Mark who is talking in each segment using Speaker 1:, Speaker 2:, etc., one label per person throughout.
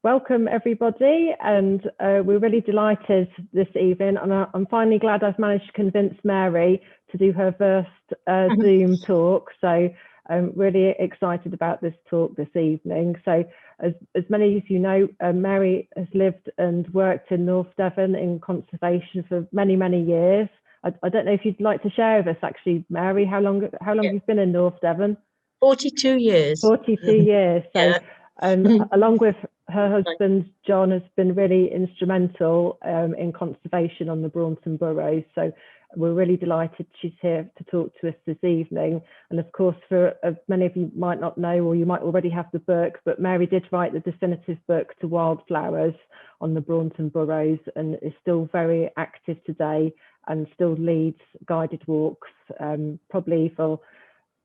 Speaker 1: Welcome everybody, and we're really delighted this evening, and I'm finally glad I've managed to convince Mary to do her first Zoom talk, so I'm really excited about this talk this evening. So as many of you know, Mary has lived and worked in North Devon in conservation for many years. I don't know if you'd like to share with us actually, Mary, how long you've been in North Devon?
Speaker 2: 42 years.
Speaker 1: 42 years. So
Speaker 2: yeah.
Speaker 1: Along with her husband, John, has been really instrumental in conservation on the Braunton Burrows. So we're really delighted she's here to talk to us this evening. And of course, for many of you might not know, or you might already have the book, but Mary did write the definitive book to wildflowers on the Braunton Burrows, and is still very active today and still leads guided walks, probably for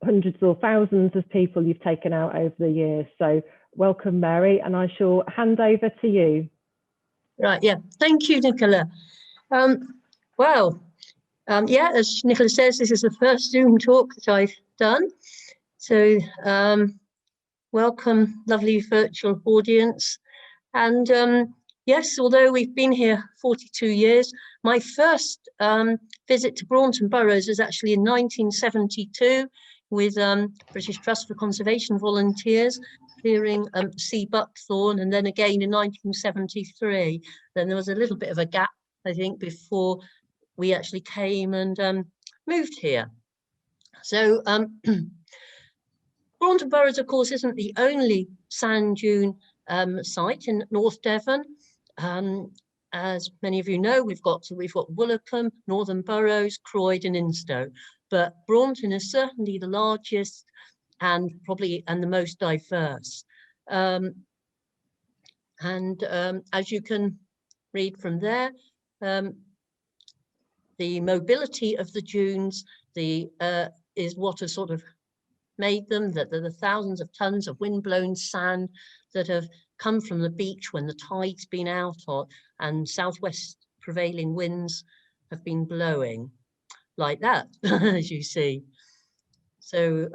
Speaker 1: hundreds or thousands of people you've taken out over the years. So welcome, Mary, and I shall hand over to you.
Speaker 2: Right, yeah. Thank you, Nicola. Yeah, as Nicola says, this is the first Zoom talk that I've done. So welcome, lovely virtual audience. And yes, although we've been here 42 years, my first visit to Braunton Burrows was actually in 1972 with British Trust for Conservation volunteers clearing sea buckthorn, and then again in 1973. Then there was a little bit of a gap, I think, before we actually came and moved here. So Braunton Burrows, of course, isn't the only sand dune site in North Devon. As many of you know, we've got Woolacombe, Northern Burrows, Croyd and Instow, but Braunton is certainly the largest and the most diverse. As you can read from there, the mobility of the dunes is what has sort of made them, that there are thousands of tons of windblown sand that have come from the beach when the tide's been out, and southwest prevailing winds have been blowing like that, as you see. So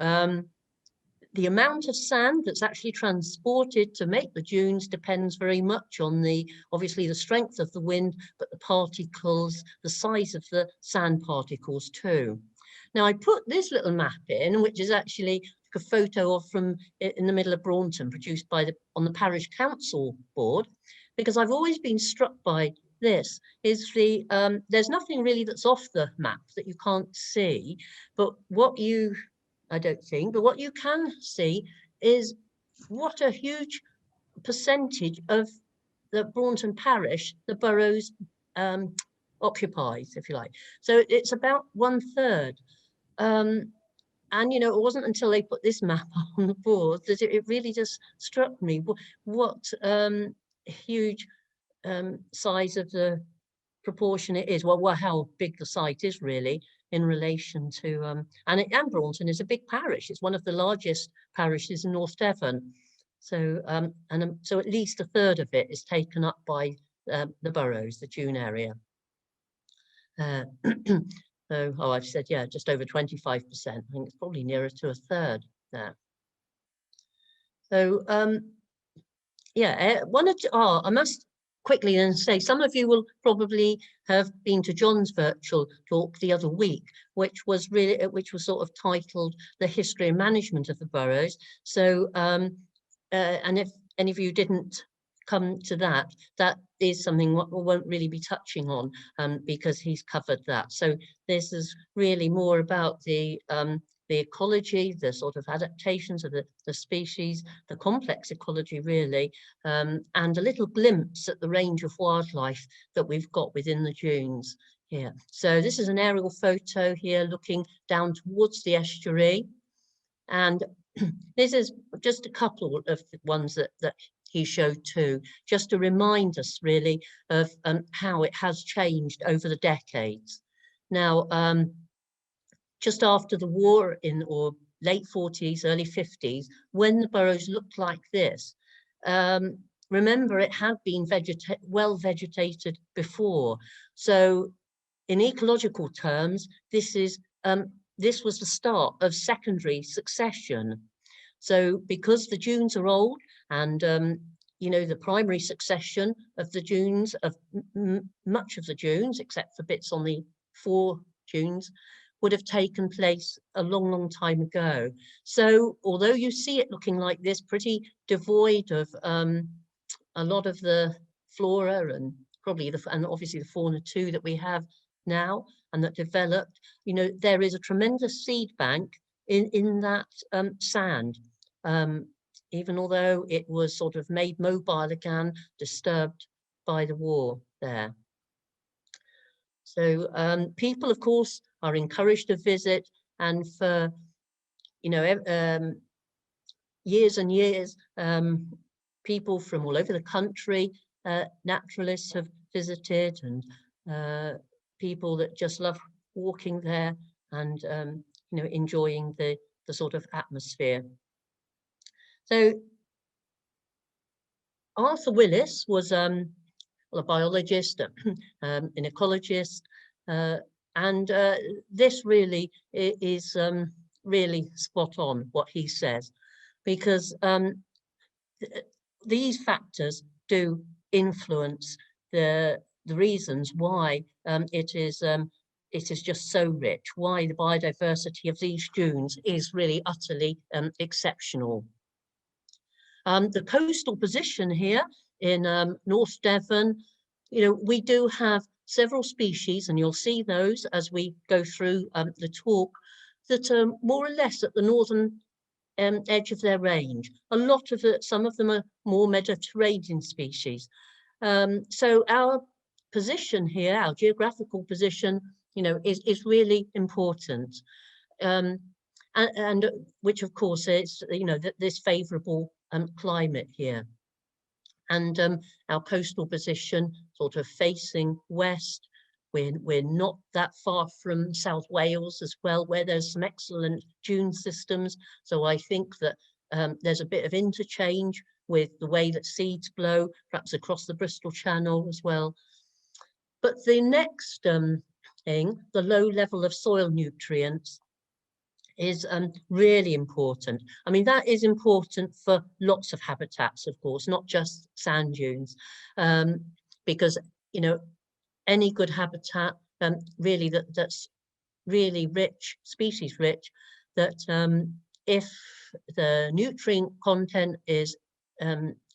Speaker 2: the amount of sand that's actually transported to make the dunes depends very much on obviously the strength of the wind, but the particles, the size of the sand particles too. Now I put this little map in, which is actually a photo of from in the middle of Braunton, produced on the parish council board, because I've always been struck by this. There's nothing really that's off the map that you can't see, but what you can see is what a huge percentage of the Braunton parish the Burrows occupies, if you like. So it's about 1/3. And you know, it wasn't until they put this map on the board that it really just struck me what huge size of the proportion it is. Well, how big the site is really in relation to and Braunton is a big parish. It's one of the largest parishes in North Devon. So so at least 1/3 of it is taken up by the Burrows, the dune area. So, I've said, yeah, just over 25%. I think it's probably nearer to 1/3 there. So, yeah, I must quickly then say, some of you will probably have been to John's virtual talk the other week, which was sort of titled "The History and Management of the Burrows." So, and if any of you didn't come to that is something we won't really be touching on because he's covered that. So this is really more about the ecology, the sort of adaptations of the species, the complex ecology really, and a little glimpse at the range of wildlife that we've got within the dunes here. So this is an aerial photo here looking down towards the estuary, and this is just a couple of the ones that he showed too, just to remind us really of how it has changed over the decades. Now, just after the war or late 40s, early 50s, when the burrows looked like this, remember it had been well vegetated before. So in ecological terms, this was the start of secondary succession. So because the dunes are old and you know, the primary succession of the dunes, of much of the dunes, except for bits on the 4 dunes, would have taken place a long, long time ago. So although you see it looking like this, pretty devoid of a lot of the flora and probably and obviously the fauna too that we have now and that developed, you know, there is a tremendous seed bank in that sand. Even although it was sort of made mobile again, disturbed by the war there. So people, of course, are encouraged to visit, and for, you know, years and years, people from all over the country, naturalists have visited, and people that just love walking there and, you know, enjoying the sort of atmosphere. So Arthur Willis was well, a biologist, an ecologist, and this really is really spot on what he says, because these factors do influence the reasons why it is just so rich, why the biodiversity of these dunes is really utterly exceptional. The coastal position here in North Devon, you know, we do have several species, and you'll see those as we go through the talk, that are more or less at the northern edge of their range. A lot of it, some of them are more Mediterranean species. So our position here, our geographical position, you know, is really important. And which of course is, you know, this favourable climate here. And our coastal position sort of facing west. We're not that far from South Wales as well, where there's some excellent dune systems. So I think that there's a bit of interchange with the way that seeds blow, perhaps across the Bristol Channel as well. But the next thing, the low level of soil nutrients, is really important. I mean, that is important for lots of habitats, of course, not just sand dunes, because, you know, any good habitat really that's really rich, species rich, that if the nutrient content is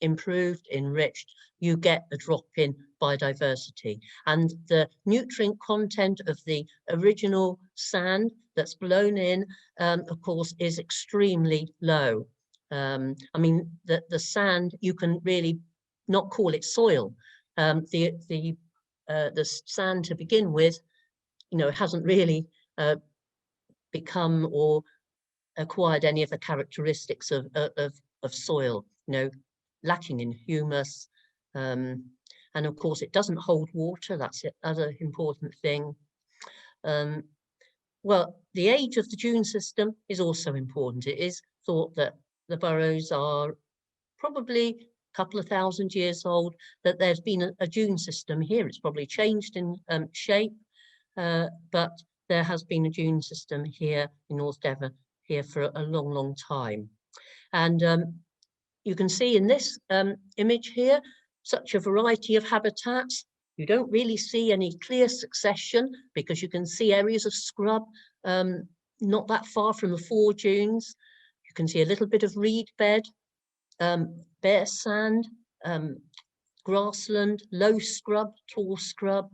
Speaker 2: improved, enriched, you get a drop in biodiversity. And the nutrient content of the original sand that's blown in, of course, is extremely low. I mean, the sand, you can really not call it soil. The sand to begin with, you know, hasn't really become or acquired any of the characteristics of soil, you know, lacking in humus. And of course, it doesn't hold water. That's the other important thing. Well, the age of the dune system is also important. It is thought that the burrows are probably a couple of thousand years old, that there's been a dune system here. It's probably changed in shape, but there has been a dune system here in North Devon here for a long, long time. And you can see in this image here, such a variety of habitats. You don't really see any clear succession because you can see areas of scrub not that far from the 4 dunes. You can see a little bit of reed bed, bare sand, grassland, low scrub, tall scrub.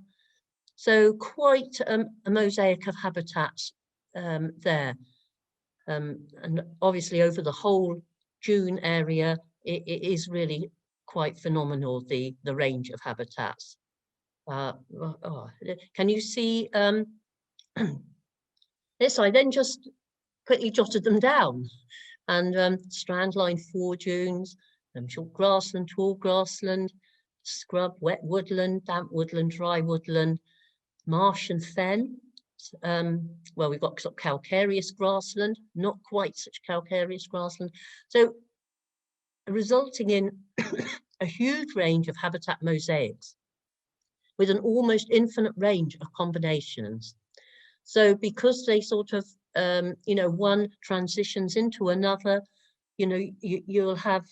Speaker 2: So quite a mosaic of habitats there. And obviously over the whole dune area, it is really quite phenomenal, the range of habitats. Can you see this? I then just quickly jotted them down. And strandline 4 dunes, short grassland, tall grassland, scrub, wet woodland, damp woodland, dry woodland, marsh and fen. Well, we've got sort of calcareous grassland, not quite such calcareous grassland. So resulting in a huge range of habitat mosaics with an almost infinite range of combinations. So because they sort of, you know, one transitions into another, you know, you'll have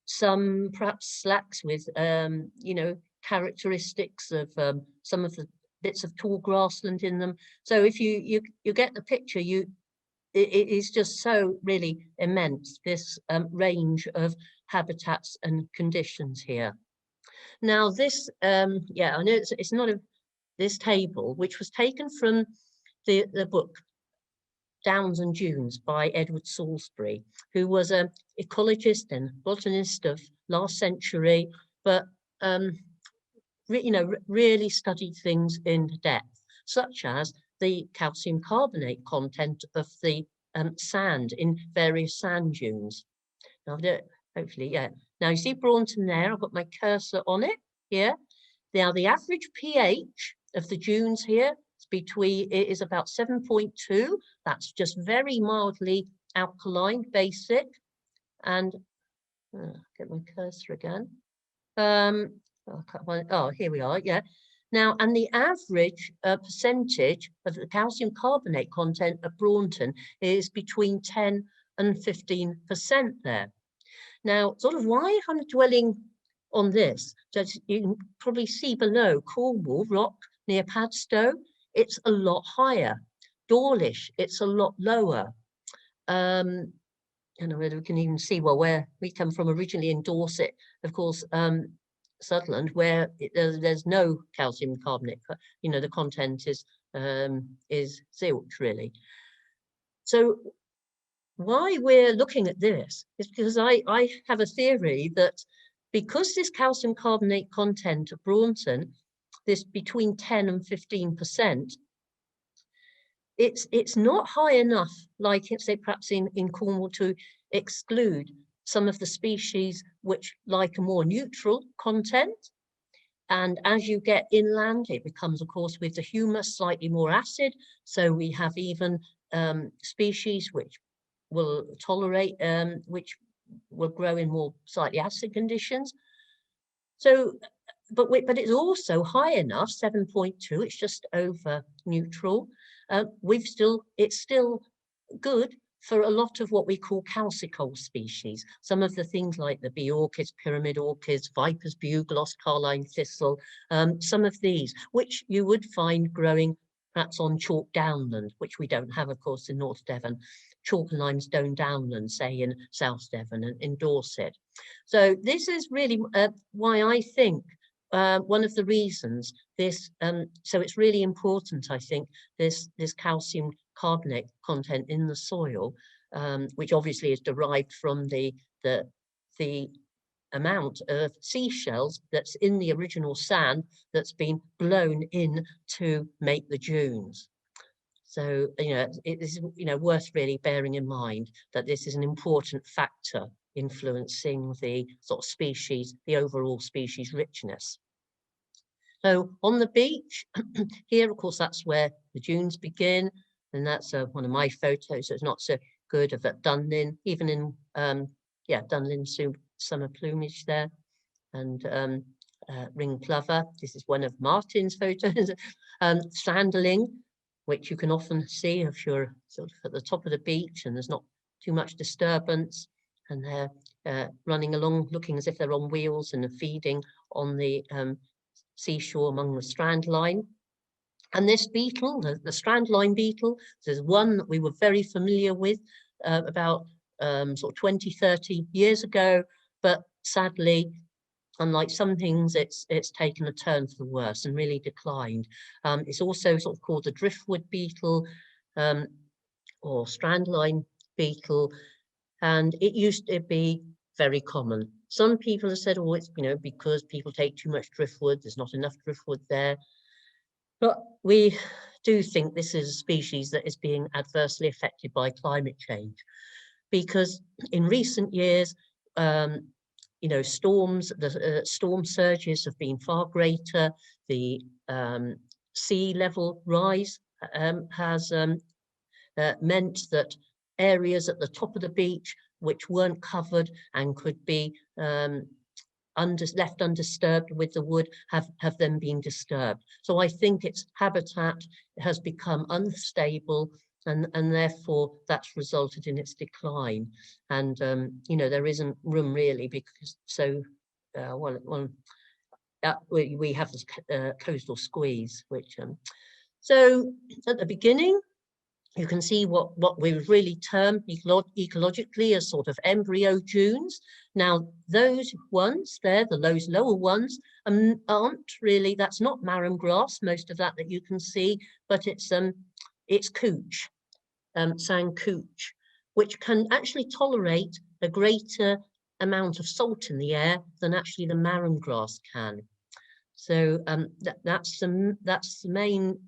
Speaker 2: some perhaps slacks with, you know, characteristics of some of the bits of tall grassland in them. So if you get the picture, it is just so really immense, this range of habitats and conditions here. Now this, yeah, I know it's not this table, which was taken from the book Downs and Dunes by Edward Salisbury, who was an ecologist and botanist of last century, but you know, really studied things in depth, such as the calcium carbonate content of the sand in various sand dunes. Now, hopefully, yeah. Now you see Braunton there, I've got my cursor on it here. Now the average pH of the dunes here is about 7.2. That's just very mildly alkaline, basic. And get my cursor again. Oh, here we are, yeah. Now, and the average percentage of the calcium carbonate content at Braunton is between 10 and 15% there. Now, sort of why I'm dwelling on this, just you can probably see below Cornwall Rock near Padstow, it's a lot higher. Dawlish, it's a lot lower. And we can even see, well, where we come from originally in Dorset, of course, Sutherland, where there's no calcium carbonate, you know, the content is zilch really. So why we're looking at this is because I have a theory that because this calcium carbonate content of Braunton, this between 10 and 15%, it's not high enough, like say perhaps in Cornwall, to exclude some of the species which like a more neutral content. And as you get inland, it becomes, of course, with the humus slightly more acid. So we have even species which will tolerate, which will grow in more slightly acid conditions. So, but it's also high enough, 7.2, it's just over neutral. It's still good for a lot of what we call calcicole species. Some of the things like the bee orchids, pyramid orchids, viper's bugloss, Carline Thistle, some of these, which you would find growing perhaps on chalk downland, which we don't have, of course, in North Devon, chalk and limestone downland, say in South Devon and in Dorset. So this is really why I think one of the reasons this, so it's really important, I think, this calcium carbonate content in the soil, which obviously is derived from the amount of seashells that's in the original sand that's been blown in to make the dunes. So, you know, it is, you know, worth really bearing in mind that this is an important factor influencing the sort of species, the overall species richness. So on the beach here, of course, that's where the dunes begin. And that's one of my photos. So it's not so good of at Dunlin, even in, Dunlin summer plumage there. And ring plover. This is one of Martin's photos. Sanderling, which you can often see if you're sort of at the top of the beach and there's not too much disturbance. And they're running along, looking as if they're on wheels and are feeding on the seashore among the strand line. And this beetle, the strand line beetle, there's one that we were very familiar with about sort of 20, 30 years ago, but sadly, unlike some things, it's taken a turn for the worse and really declined. It's also sort of called the driftwood beetle or strandline beetle, and it used to be very common. Some people have said, oh, it's, you know, because people take too much driftwood, there's not enough driftwood there. But we do think this is a species that is being adversely affected by climate change, because in recent years, you know, storms, the storm surges have been far greater. The sea level rise has meant that areas at the top of the beach which weren't covered and could be left undisturbed with the wood have then been disturbed. So I think its habitat has become unstable and therefore that's resulted in its decline. And you know, there isn't room really, because we have this closed or squeeze, which so at the beginning you can see what we really term ecologically as sort of embryo dunes. Now those ones there, those lower ones, aren't really, that's not marram grass, most of that you can see, but it's couch, sand couch, which can actually tolerate a greater amount of salt in the air than actually the marram grass can. So that's the main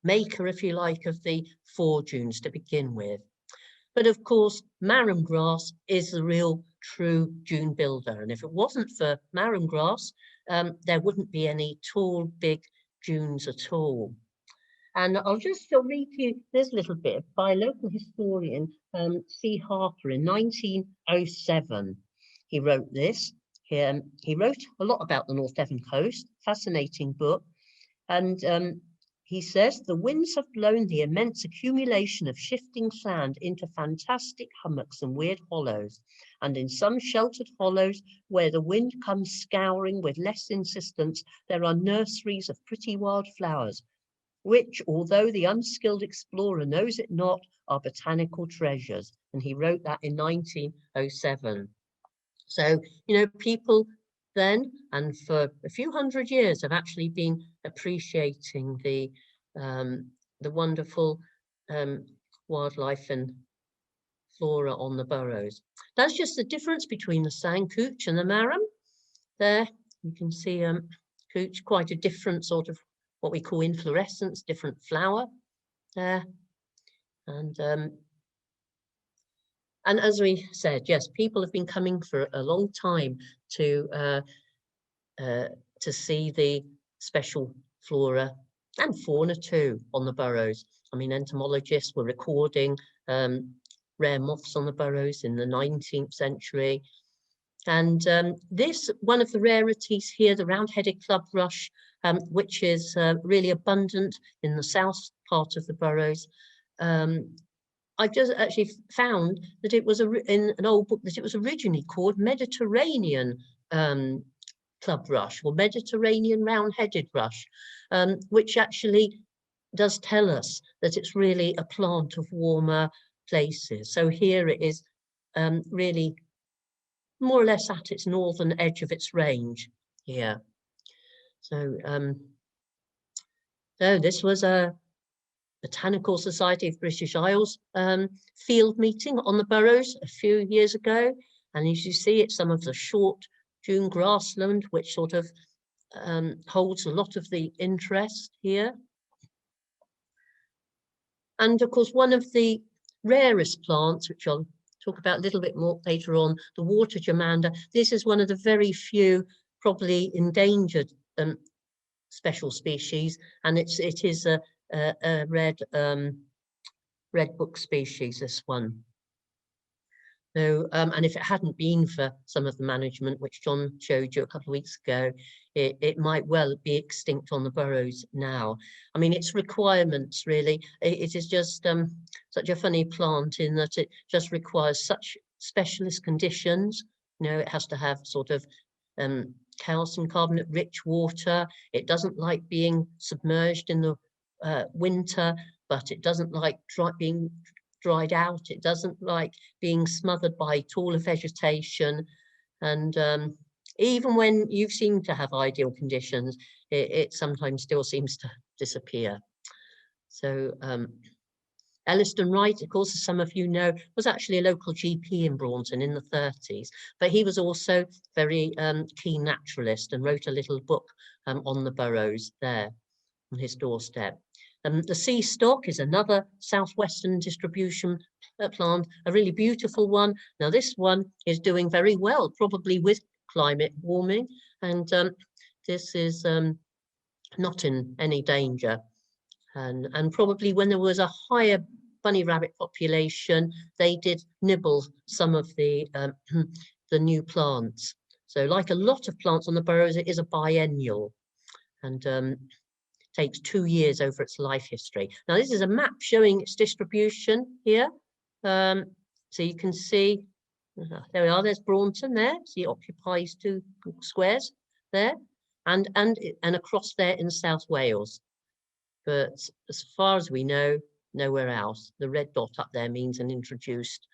Speaker 2: maker, if you like, of the 4 dunes to begin with. But of course, marram grass is the real true dune builder. And if it wasn't for marram grass, there wouldn't be any tall, big dunes at all. And I'll read to you this little bit by local historian C. Harper in 1907. He wrote this. He wrote a lot about the North Devon coast, fascinating book. And he says, the winds have blown the immense accumulation of shifting sand into fantastic hummocks and weird hollows. And in some sheltered hollows where the wind comes scouring with less insistence, there are nurseries of pretty wild flowers, which, although the unskilled explorer knows it not, are botanical treasures. And he wrote that in 1907. So, you know, people then and for a few hundred years have actually been appreciating the wonderful wildlife and flora on the burrows. That's just the difference between the sand couch and the marram. There you can see couch, quite a different sort of what we call inflorescence, different flower there. And as we said, yes, people have been coming for a long time to see the special flora and fauna too on the burrows. I mean, entomologists were recording rare moths on the burrows in the 19th century. And this, one of the rarities here, the round-headed club rush, which is really abundant in the south part of the burrows. I've just actually found that it was in an old book that it was originally called Mediterranean club rush or Mediterranean round-headed rush, which actually does tell us that it's really a plant of warmer places. So here it is really more or less at its northern edge of its range here. So, so this was a Botanical Society of British Isles field meeting on the burrows a few years ago. And as you see, it's some of the short dune grassland, which sort of holds a lot of the interest here. And of course, one of the rarest plants, which I'll talk about a little bit more later on, the water germander. This is one of the very few probably endangered special species, and it is a red book species, this one. So, and if it hadn't been for some of the management, which John showed you a couple of weeks ago, it might well be extinct on the burrows now. I mean, its requirements really, it is just such a funny plant in that it just requires such specialist conditions. You know, it has to have sort of calcium carbonate rich water. It doesn't like being submerged in the winter, but it doesn't like being dried out. It doesn't like being smothered by taller vegetation. And even when you seem to have ideal conditions, it sometimes still seems to disappear. So Elliston Wright, of course, as some of you know, was actually a local GP in Braunton in the 30s, but he was also very keen naturalist and wrote a little book on the burrows there on his doorstep. The sea stock is another southwestern distribution plant, a really beautiful one. Now this one is doing very well, probably with climate warming, and this is not in any danger. And probably when there was a higher bunny rabbit population, they did nibble some of the new plants. So like a lot of plants on the burrows, it is a biennial. And takes 2 years over its life history. Now, this is a map showing its distribution here. So you can see, there we are, there's Braunton there. See, it occupies 2 squares there, and across there in South Wales. But as far as we know, nowhere else. The red dot up there means an introduced,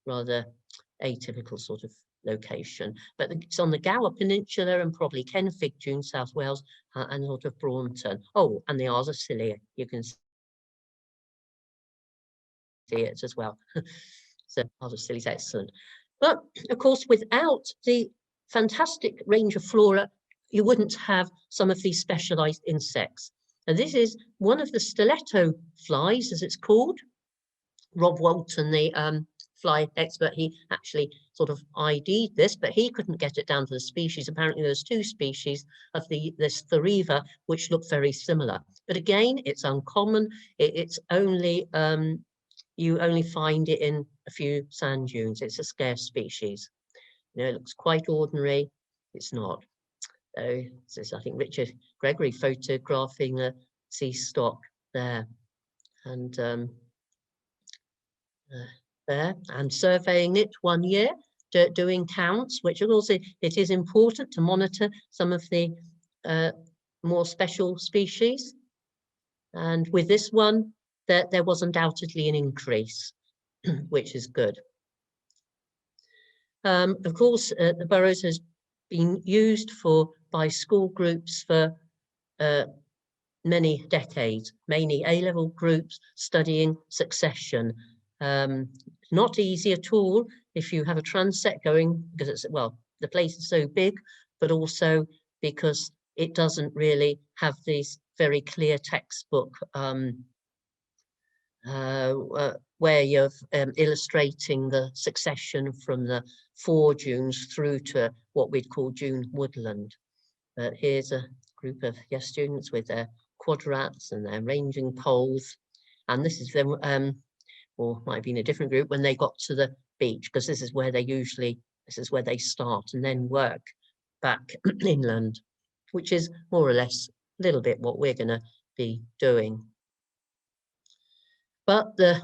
Speaker 2: rather atypical sort of location. But it's on the Gower Peninsula and probably Kenfig Dune, South Wales, and sort of Braunton. Oh, and the R's are silly. You can see it as well. So R's are silly is excellent. But of course, without the fantastic range of flora, you wouldn't have some of these specialized insects. And this is one of the stiletto flies, as it's called. Rob Walton, the fly expert, he actually sort of ID'd this, but he couldn't get it down to the species. Apparently there's 2 species of this Theriva which look very similar. But again, it's uncommon. It's only, you only find it in a few sand dunes. It's a scarce species. You know, it looks quite ordinary. It's not. So this is, I think, Richard Gregory photographing a sea stock there. And there, and surveying it 1 year, doing counts, which also it is important to monitor some of the more special species. And with this one, there was undoubtedly an increase, which is good. Of course, the Burrows has been used by school groups for many decades, mainly A-level groups studying succession. Not easy at all if you have a transect going, because it's, well, the place is so big, but also because it doesn't really have these very clear textbook way of illustrating the succession from the 4 dunes through to what we'd call dune woodland. But here's a group of students with their quadrats and their ranging poles, and this is them, or might have been a different group when they got to the beach, because this is where they start and then work back inland, which is more or less a little bit what we're going to be doing. But the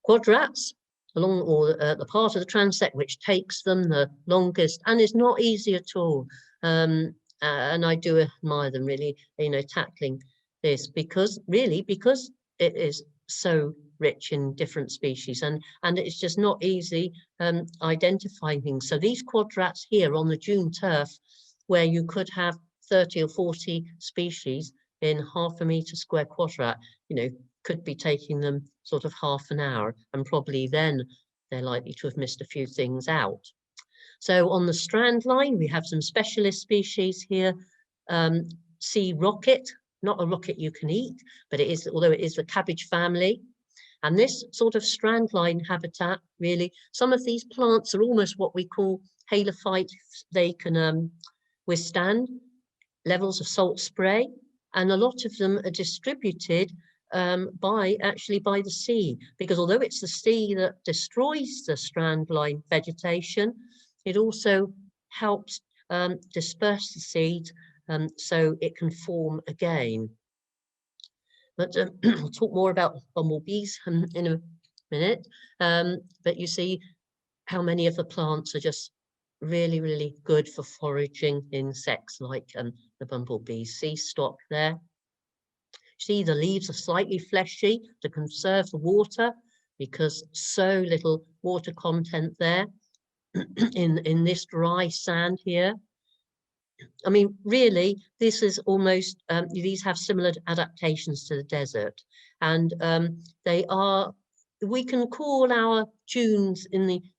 Speaker 2: quadrats along, or the part of the transect which takes them the longest and is not easy at all, and I do admire them really, you know, tackling this, because it is so rich in different species, and it's just not easy identifying things. So these quadrats here on the dune turf, where you could have 30 or 40 species in half a metre square quadrat, you know, could be taking them sort of half an hour, and probably then they're likely to have missed a few things out. So on the strand line, we have some specialist species here. Sea rocket, not a rocket you can eat, but it is, although it is the cabbage family. And this sort of strand line habitat, really, some of these plants are almost what we call halophyte. They can withstand levels of salt spray, and a lot of them are distributed by the sea, because although it's the sea that destroys the strand line vegetation, it also helps disperse the seed so it can form again. But we'll talk more about bumblebees in a minute. But you see how many of the plants are just really, really good for foraging insects like the bumblebees. See stock there. See, the leaves are slightly fleshy to conserve the water, because so little water content there in this dry sand here. I mean, really, this is almost, these have similar adaptations to the desert, and we can call our dunes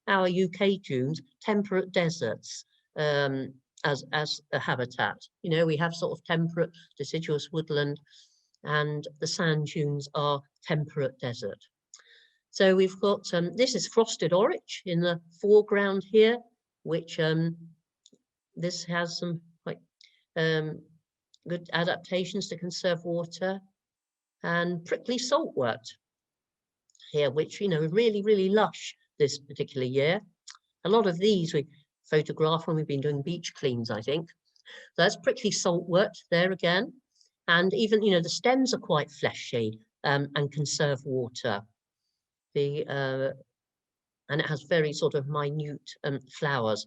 Speaker 2: our UK dunes temperate deserts as a habitat. You know, we have sort of temperate deciduous woodland, and the sand dunes are temperate desert. So we've got, this is frosted orange in the foreground here, which this has some quite good adaptations to conserve water, and prickly saltwort here, which, you know, really, really lush this particular year. A lot of these we photograph when we've been doing beach cleans, I think. So that's prickly saltwort there again. And even, you know, the stems are quite fleshy and conserve water. And it has very sort of minute flowers.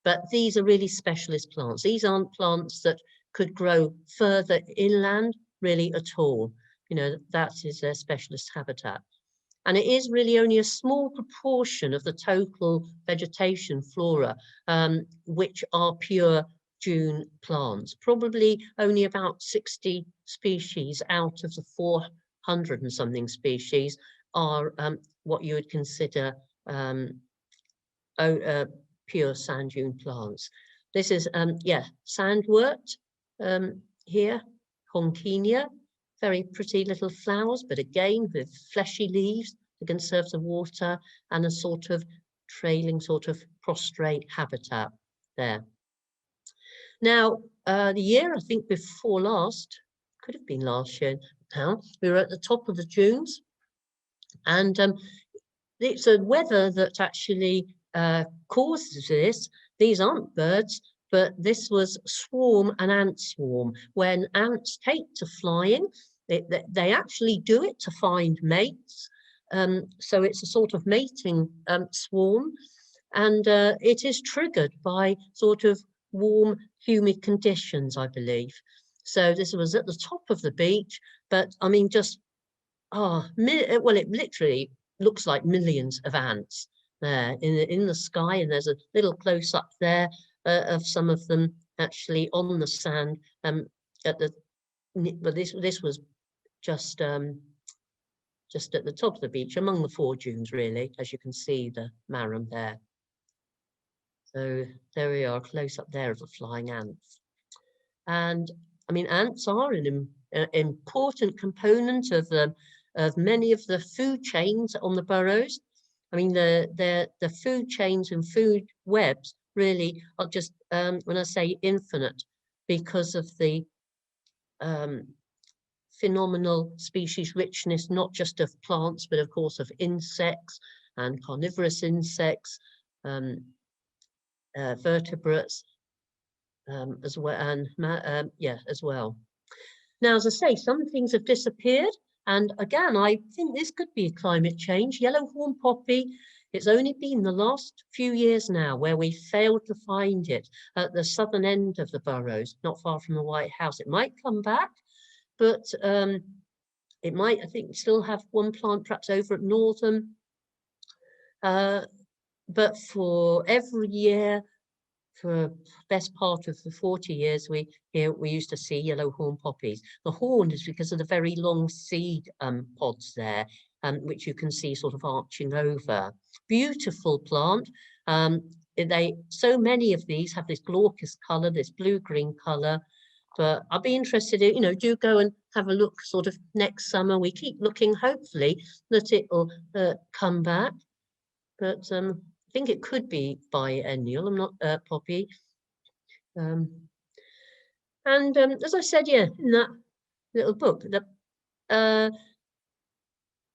Speaker 2: But these are really specialist plants. These aren't plants that could grow further inland really at all. You know, that is their specialist habitat. And it is really only a small proportion of the total vegetation flora which are pure dune plants. Probably only about 60 species out of the 400 and something species are what you would consider pure sand dune plants. This is, sandwort here, Honkinia, very pretty little flowers, but again with fleshy leaves to conserve the water and a sort of trailing, sort of prostrate habitat there. Now, the year I think before last, could have been last year now, we were at the top of the dunes, and it's a weather that actually causes this. These aren't birds, but this was swarm and ant swarm. When ants take to flying, they actually do it to find mates. So it's a sort of mating swarm, and it is triggered by sort of warm, humid conditions, I believe. So this was at the top of the beach, but I mean, just, well, it literally looks like millions of ants there in the sky, and there's a little close up there of some of them actually on the sand at the, but this was just at the top of the beach among the 4 dunes, really, as you can see the marram there. So there we are, close up there of the flying ants. And I mean, ants are an important component of many of the food chains on the burrows. I mean, the food chains and food webs really are just, when I say infinite, because of the phenomenal species richness, not just of plants, but of course of insects and carnivorous insects, vertebrates as well, and as well. Now, as I say, some things have disappeared, and again, I think this could be climate change. Yellow horn poppy, it's only been the last few years now where we failed to find it at the southern end of the burrows, not far from the White House. It might come back, but it might, I think, still have one plant perhaps over at Northern. But for every year, for best part of the 40 years, we used to see yellow horn poppies. The horn is because of the very long seed pods there, which you can see sort of arching over. Beautiful plant. So many of these have this glaucous colour, this blue-green colour. But I'll be interested in, do go and have a look sort of next summer. We keep looking, hopefully, that it will come back. But I think it could be biennial. I'm not poppy. And as I said, in that little book, the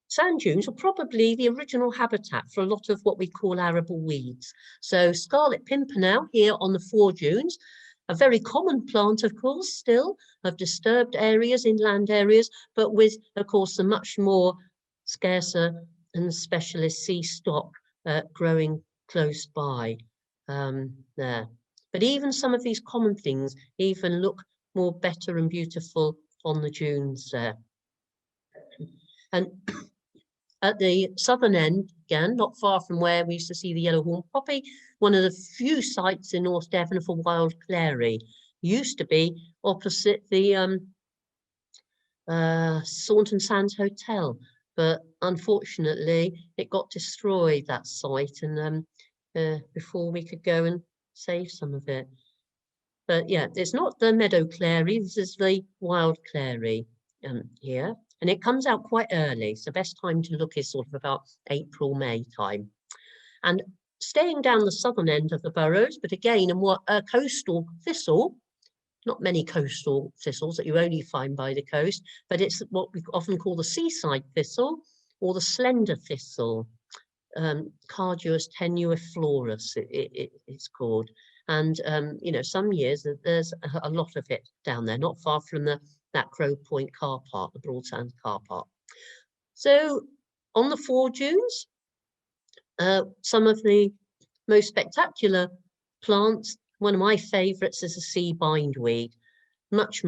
Speaker 2: sand dunes are probably the original habitat for a lot of what we call arable weeds. So scarlet pimpernel here on the 4 dunes, a very common plant, of course, still of disturbed areas, inland areas, but with, of course, the much more scarcer and specialist sea stock growing close by there. But even some of these common things even look more better and beautiful on the dunes there. And at the southern end, again, not far from where we used to see the yellow horn poppy, one of the few sites in North Devon for wild clary. Used to be opposite the Saunton Sands Hotel, but unfortunately it got destroyed, that site, and before we could go and save some of it. But yeah, it's not the meadow clary, this is the wild clary here. And it comes out quite early, so best time to look is sort of about April, May time. And staying down the southern end of the burrows, but again, a coastal thistle, not many coastal thistles that you only find by the coast, but it's what we often call the seaside thistle or the slender thistle, Carduus tenuiflorus it's called. And some years there's a lot of it down there, not far from the that Crow Point car park, the Broadsands car park. So on the Four Dunes, some of the most spectacular plants, one of my favourites is a sea bindweed, much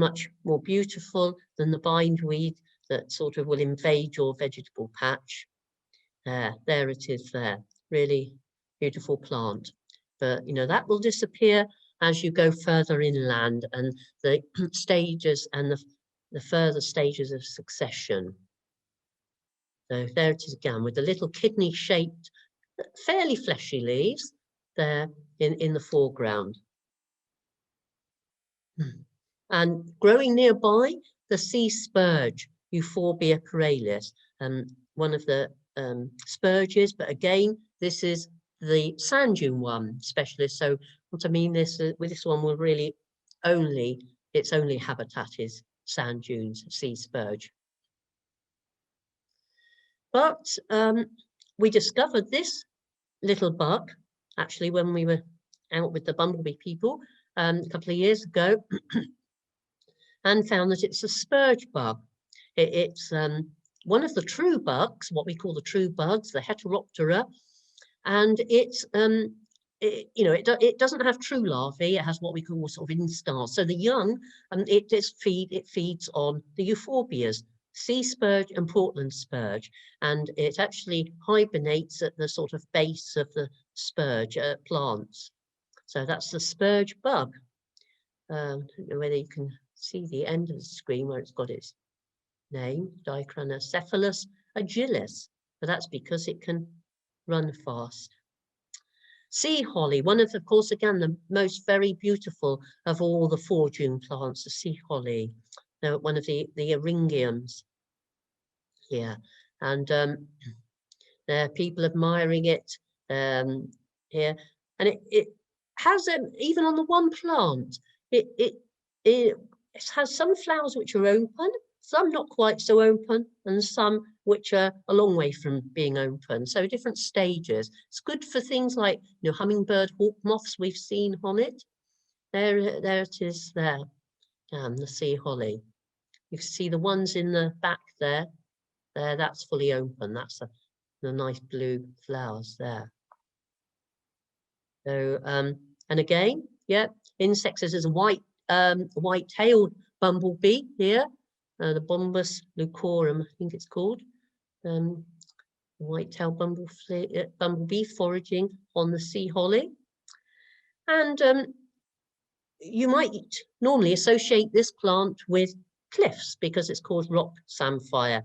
Speaker 2: more beautiful than the bindweed that sort of will invade your vegetable patch. There it is there, really beautiful plant. But you know, that will disappear as you go further inland and the stages and the further stages of succession. So there it is again with the little kidney-shaped, fairly fleshy leaves there in the foreground. And growing nearby, the sea spurge, Euphorbia coralis, one of the spurges, but again, this is the sand dune one specialist. So what I mean with this one will really its only habitat is sand dunes, sea spurge. But we discovered this little bug actually when we were out with the bumblebee people a couple of years ago and found that it's a spurge bug. It's one of the true bugs, what we call the true bugs, the Heteroptera, and it's it doesn't have true larvae. It has what we call sort of instars. So the young, it feeds on the euphorbias, sea spurge and Portland spurge, and it actually hibernates at the sort of base of the spurge plants. So that's the spurge bug. I don't know whether you can see the end of the screen where it's got its name, Dicranocephalus agilis, but that's because it can run fast. Sea holly, one of course, again, the most very beautiful of all the Four Dune plants, the sea holly, one of the eryngiums here, and there are people admiring it here, and it has even on the one plant, it has some flowers which are open, some not quite so open, and some which are a long way from being open. So different stages. It's good for things like hummingbird, hawk moths we've seen on it. There it is there, the sea holly. You can see the ones in the back there. That's fully open. That's the nice blue flowers there. So and again, yeah, insects. There's a white-tailed bumblebee here, the Bombus lucorum, I think it's called. White-tailed bumblebee foraging on the sea holly. And you might normally associate this plant with cliffs because it's called rock samphire,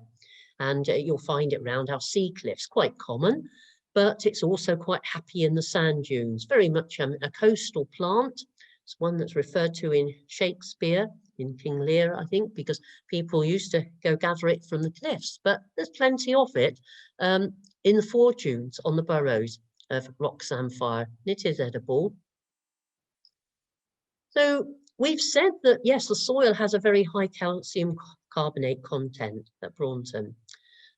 Speaker 2: and you'll find it around our sea cliffs, quite common, but it's also quite happy in the sand dunes, very much a coastal plant. It's one that's referred to in Shakespeare, in King Lear, I think, because people used to go gather it from the cliffs, but there's plenty of it in the Four Dunes on the burrows of rock samphire, and it is edible. So we've said that, yes, the soil has a very high calcium carbonate content at Braunton.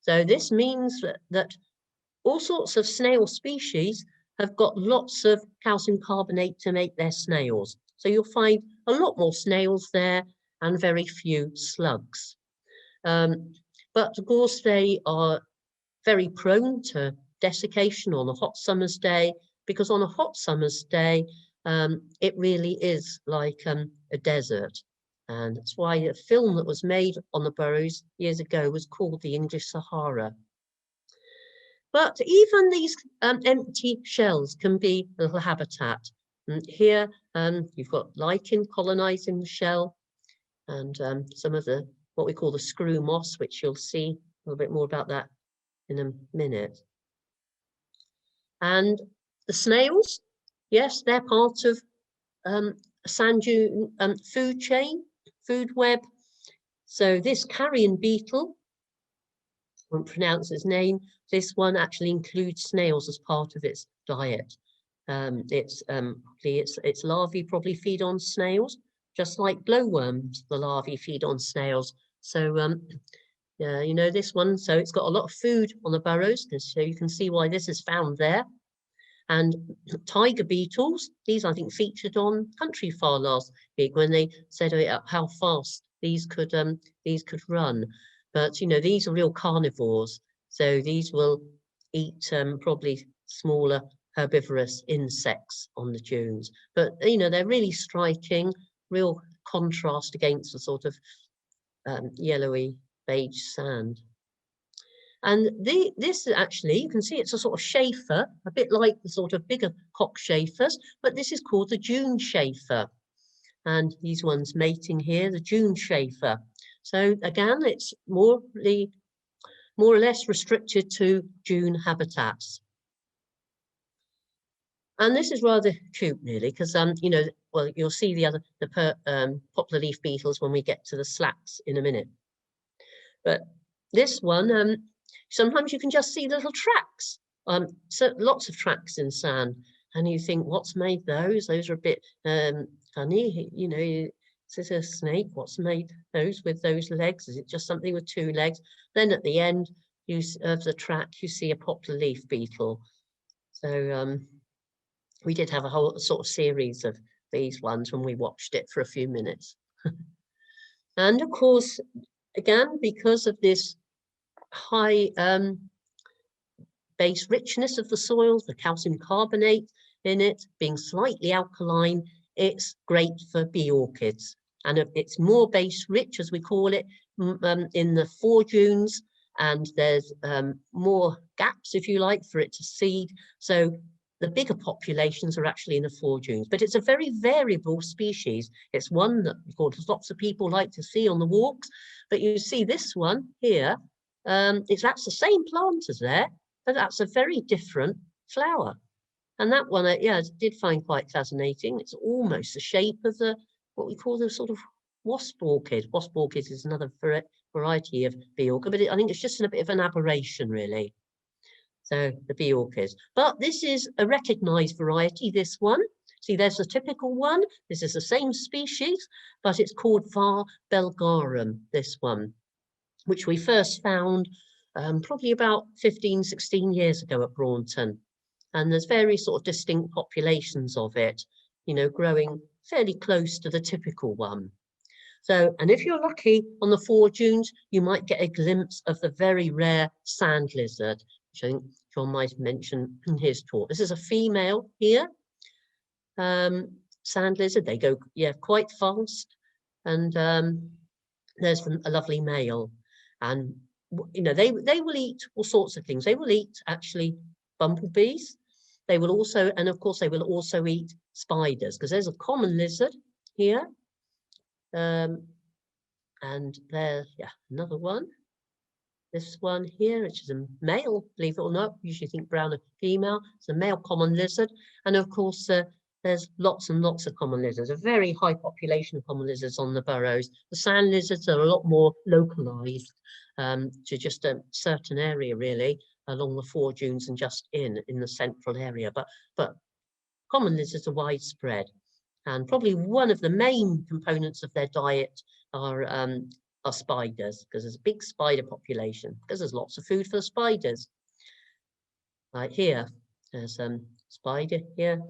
Speaker 2: So this means that all sorts of snail species have got lots of calcium carbonate to make their snails. So you'll find a lot more snails there and very few slugs. But of course, they are very prone to desiccation on a hot summer's day, because on a hot summer's day, it really is like a desert. And that's why a film that was made on the burrows years ago was called The English Sahara. But even these empty shells can be a little habitat. And here you've got lichen colonizing the shell, and some of what we call the screw moss, which you'll see a little bit more about that in a minute. And the snails, yes, they're part of a sand dune food chain, food web. So this carrion beetle, I won't pronounce its name, this one actually includes snails as part of its diet. Its larvae probably feed on snails, just like glowworms, the larvae feed on snails. So you know this one, so it's got a lot of food on the burrows, so you can see why this is found there. And tiger beetles, these I think featured on Country File last week when they said how fast these could run. But you know, these are real carnivores, so these will eat probably smaller herbivorous insects on the dunes. But you know, they're really striking, real contrast against the sort of yellowy beige sand. And this actually, you can see it's a sort of Shafer, a bit like the sort of bigger cockchafers, but this is called the Dune Shafer. And these ones mating here, the Dune Shafer. So again, it's more or less restricted to dune habitats. And this is rather cute, really, because you know, well, you'll see the poplar leaf beetles when we get to the slacks in a minute. But this one, sometimes you can just see little tracks. So lots of tracks in sand, and you think, what's made those? Those are a bit funny, you know. Is this a snake? What's made those with those legs? Is it just something with two legs? Then at the end of the track, you see a poplar leaf beetle. So we did have a whole sort of series of these ones when we watched it for a few minutes. And of course, again, because of this high base richness of the soil, the calcium carbonate in it being slightly alkaline, it's great for bee orchids. And it's more base rich, as we call it, in the foredunes, and there's more gaps, if you like, for it to seed. So the bigger populations are actually in the foredunes, but it's a very variable species. It's one that, of course, lots of people like to see on the walks, but you see this one here, that's the same plant as there, but that's a very different flower. And that one, yeah, I did find quite fascinating. It's almost the shape of what we call the sort of wasp orchid. Wasp orchid is another variety of bee orchid, but I think it's just a bit of an aberration, really. So the bee orchids. But this is a recognized variety, this one. See, there's the typical one. This is the same species, but it's called var belgarum, this one, which we first found probably about 15, 16 years ago at Braunton. And there's very sort of distinct populations of it, you know, growing fairly close to the typical one. So, and if you're lucky on the foredunes, you might get a glimpse of the very rare sand lizard, which I think John might mention in his talk. This is a female here, sand lizard. They go, yeah, quite fast. And there's a lovely male. And, you know, they will eat all sorts of things. They will eat actually bumblebees. They will also, and of course, they will also eat spiders, because there's a common lizard here. And there's, yeah, another one. This one here, which is a male, believe it or not. Usually think brown and female. It's a male common lizard. And of course, there's lots and lots of common lizards, a very high population of common lizards on the burrows. The sand lizards are a lot more localized to just a certain area, really, along the foredunes and just in the central area. But common lizards are widespread. And probably one of the main components of their diet are spiders, because there's a big spider population, because there's lots of food for the spiders. Right here, there's spider here,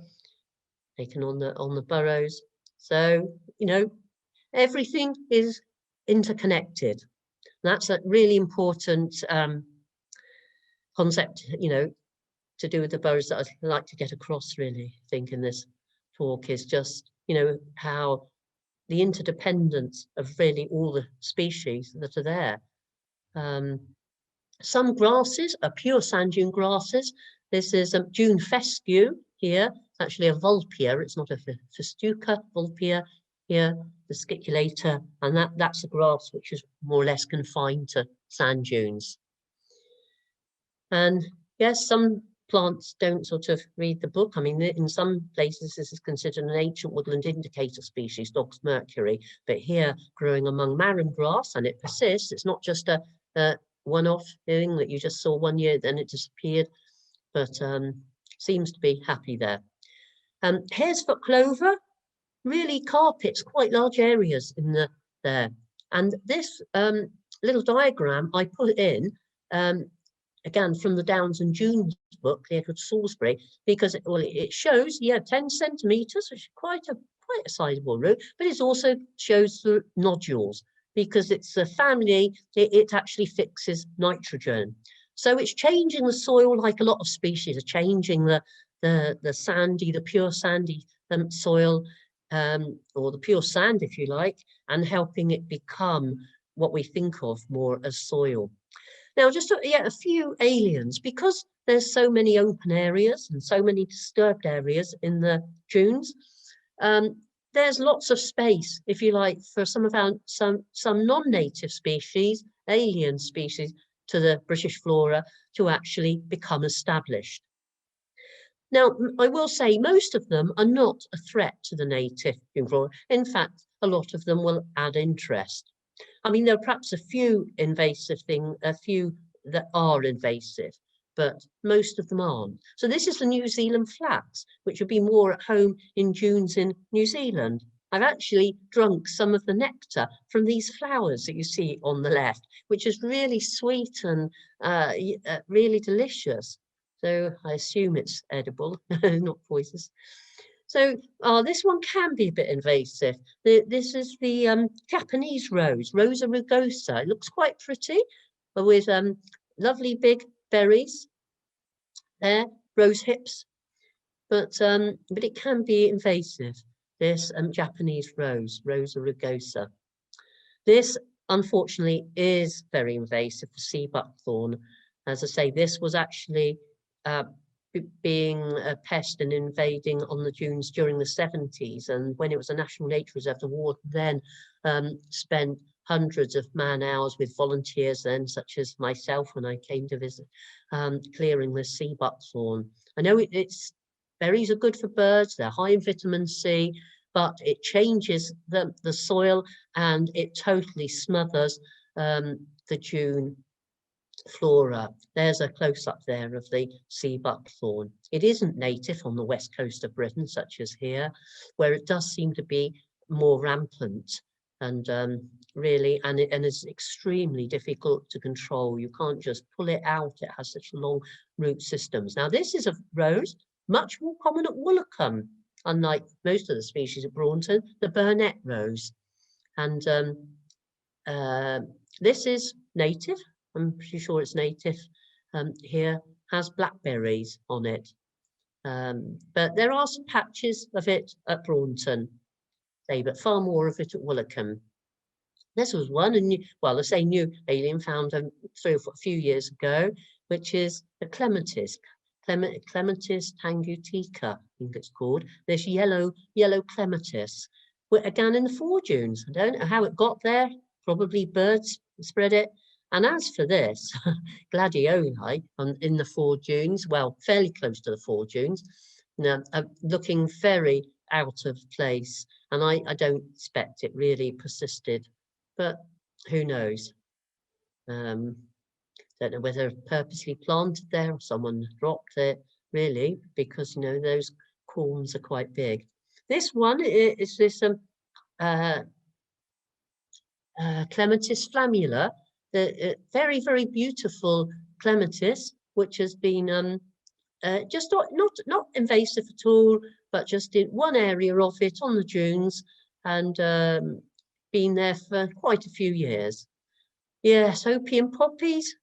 Speaker 2: taken on the burrows. So, you know, everything is interconnected. That's a really important concept, you know, to do with the burrows that I'd like to get across, really, I think, in this talk, is just, you know, how the interdependence of really all the species that are there. Some grasses are pure sand dune grasses. This is dune fescue here. It's actually a vulpia. It's not a festuca, vulpia here, the sciculator, and that's a grass which is more or less confined to sand dunes. And yes, some plants don't sort of read the book. I mean, in some places this is considered an ancient woodland indicator species, Dog's Mercury, but here growing among marron grass, and it persists. It's not just a one-off thing that you just saw one year, then it disappeared, but seems to be happy there. Hare's foot clover really carpets quite large areas in there. And this little diagram I put in, again, from the Downs and Dunes book, the Edward Salisbury, because it shows, yeah, 10 centimetres, which is quite a sizable root, but it also shows the nodules. because it's a family, it actually fixes nitrogen. So it's changing the soil, like a lot of species are changing the pure sandy soil, or the pure sand, if you like, and helping it become what we think of more as soil. Now, just a few aliens, because there's so many open areas and so many disturbed areas in the dunes. There's lots of space, if you like, for some non-native species, alien species to the British flora to actually become established. Now, I will say most of them are not a threat to the native flora. In fact, a lot of them will add interest. I mean, there are perhaps a few a few that are invasive, but most of them aren't. So this is the New Zealand flax, which would be more at home in dunes in New Zealand. I've actually drunk some of the nectar from these flowers that you see on the left, which is really sweet and really delicious. So I assume it's edible, not poisonous. So this one can be a bit invasive. This is the Japanese rose, Rosa rugosa. It looks quite pretty, with lovely big berries there, rose hips, but it can be invasive. This Japanese rose, Rosa rugosa. This, unfortunately, is very invasive, the sea buckthorn. As I say, this was actually being a pest and invading on the dunes during the 70s, and when it was a National Nature Reserve, the ward then spent hundreds of man hours with volunteers then, such as myself when I came to visit, clearing the sea buckthorn. I know it's berries are good for birds, they're high in vitamin C, but it changes the soil and it totally smothers the dune flora. There's a close-up there of the sea buckthorn. It isn't native on the west coast of Britain, such as here, where it does seem to be more rampant and really, and it's extremely difficult to control. You can't just pull it out. It has such long root systems. Now, this is a rose, much more common at Woolacombe, unlike most of the species at Braunton, the Burnett Rose. And this is native. I'm pretty sure it's native here, has blackberries on it. But there are some patches of it at Braunton, but far more of it at Woolacombe. This was one, and well, I say new alien found a few years ago, which is the clematis. Clematis tangutica, I think it's called. This yellow clematis. Again in the fore dunes. I don't know how it got there. Probably birds spread it. And as for this, gladioli in the fore dunes, well, fairly close to the fore dunes, looking very out of place. And I don't expect it really persisted, but who knows? Don't know whether purposely planted there or someone dropped it, really, because, you know, those corms are quite big. This one is this Clematis flammula, the very, very beautiful clematis, which has been just not invasive at all, but just in one area of it on the dunes, and been there for quite a few years. Yes, opium poppies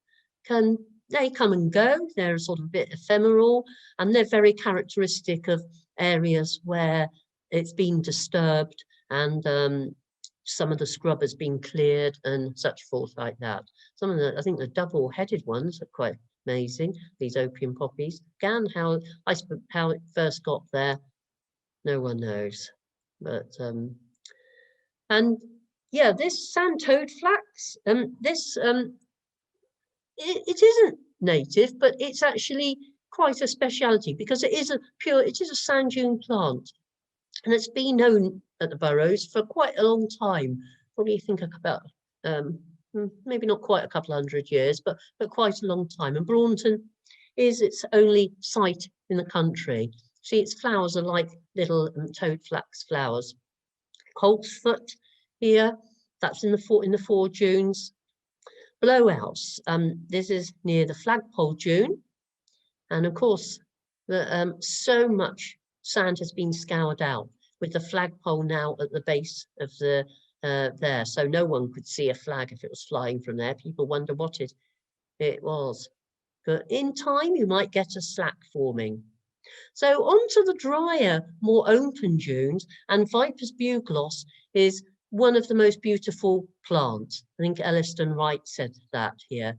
Speaker 2: they come and go. They're sort of a bit ephemeral, and they're very characteristic of areas where it's been disturbed and some of the scrub has been cleared and such forth like that. Some of I think the double-headed ones are quite amazing, these opium poppies. Again, how it first got there, no one knows. But and yeah, this sand-toed flax, it isn't native, but it's actually quite a speciality because it is a sand dune plant, and it's been known at the Burrows for quite a long time. Probably think about maybe not quite a couple hundred years, but quite a long time. And Braunton is its only site in the country. See, its flowers are like little toad flax flowers. Coltsfoot here, that's in the fore dunes. Blowouts, this is near the flagpole dune, and of course so much sand has been scoured out, with the flagpole now at the base of the there, so no one could see a flag if it was flying from there. People wonder what it was. But in time, you might get a slack forming. So onto the drier, more open dunes, and Viper's bugloss is one of the most beautiful plants. I think Elliston Wright said that here.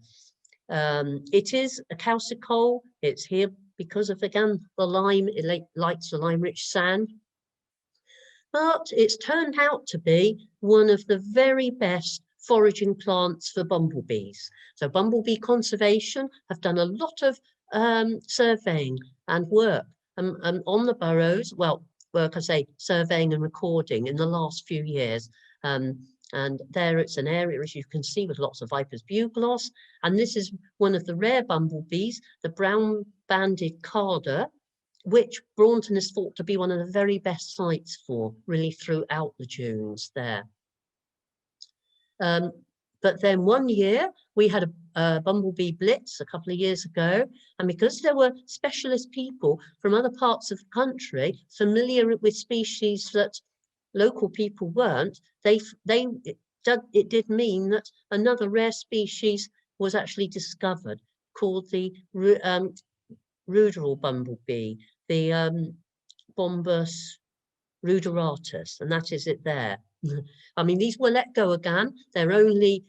Speaker 2: It is a calcicole. It's here because of, again, the lime. It likes the lime-rich sand. But it's turned out to be one of the very best foraging plants for bumblebees. So Bumblebee Conservation have done a lot of surveying and work on the burrows. Well, work, I say, surveying and recording in the last few years. And there it's an area, as you can see, with lots of Viper's bugloss. And this is one of the rare bumblebees, the brown-banded carder, which Braunton is thought to be one of the very best sites for, really throughout the dunes there. But then one year we had a bumblebee blitz a couple of years ago, and because there were specialist people from other parts of the country familiar with species that local people weren't, it did mean that another rare species was actually discovered called the ruderal bumblebee, the Bombus ruderatus, and that is it there. I mean, these were let go again. They're only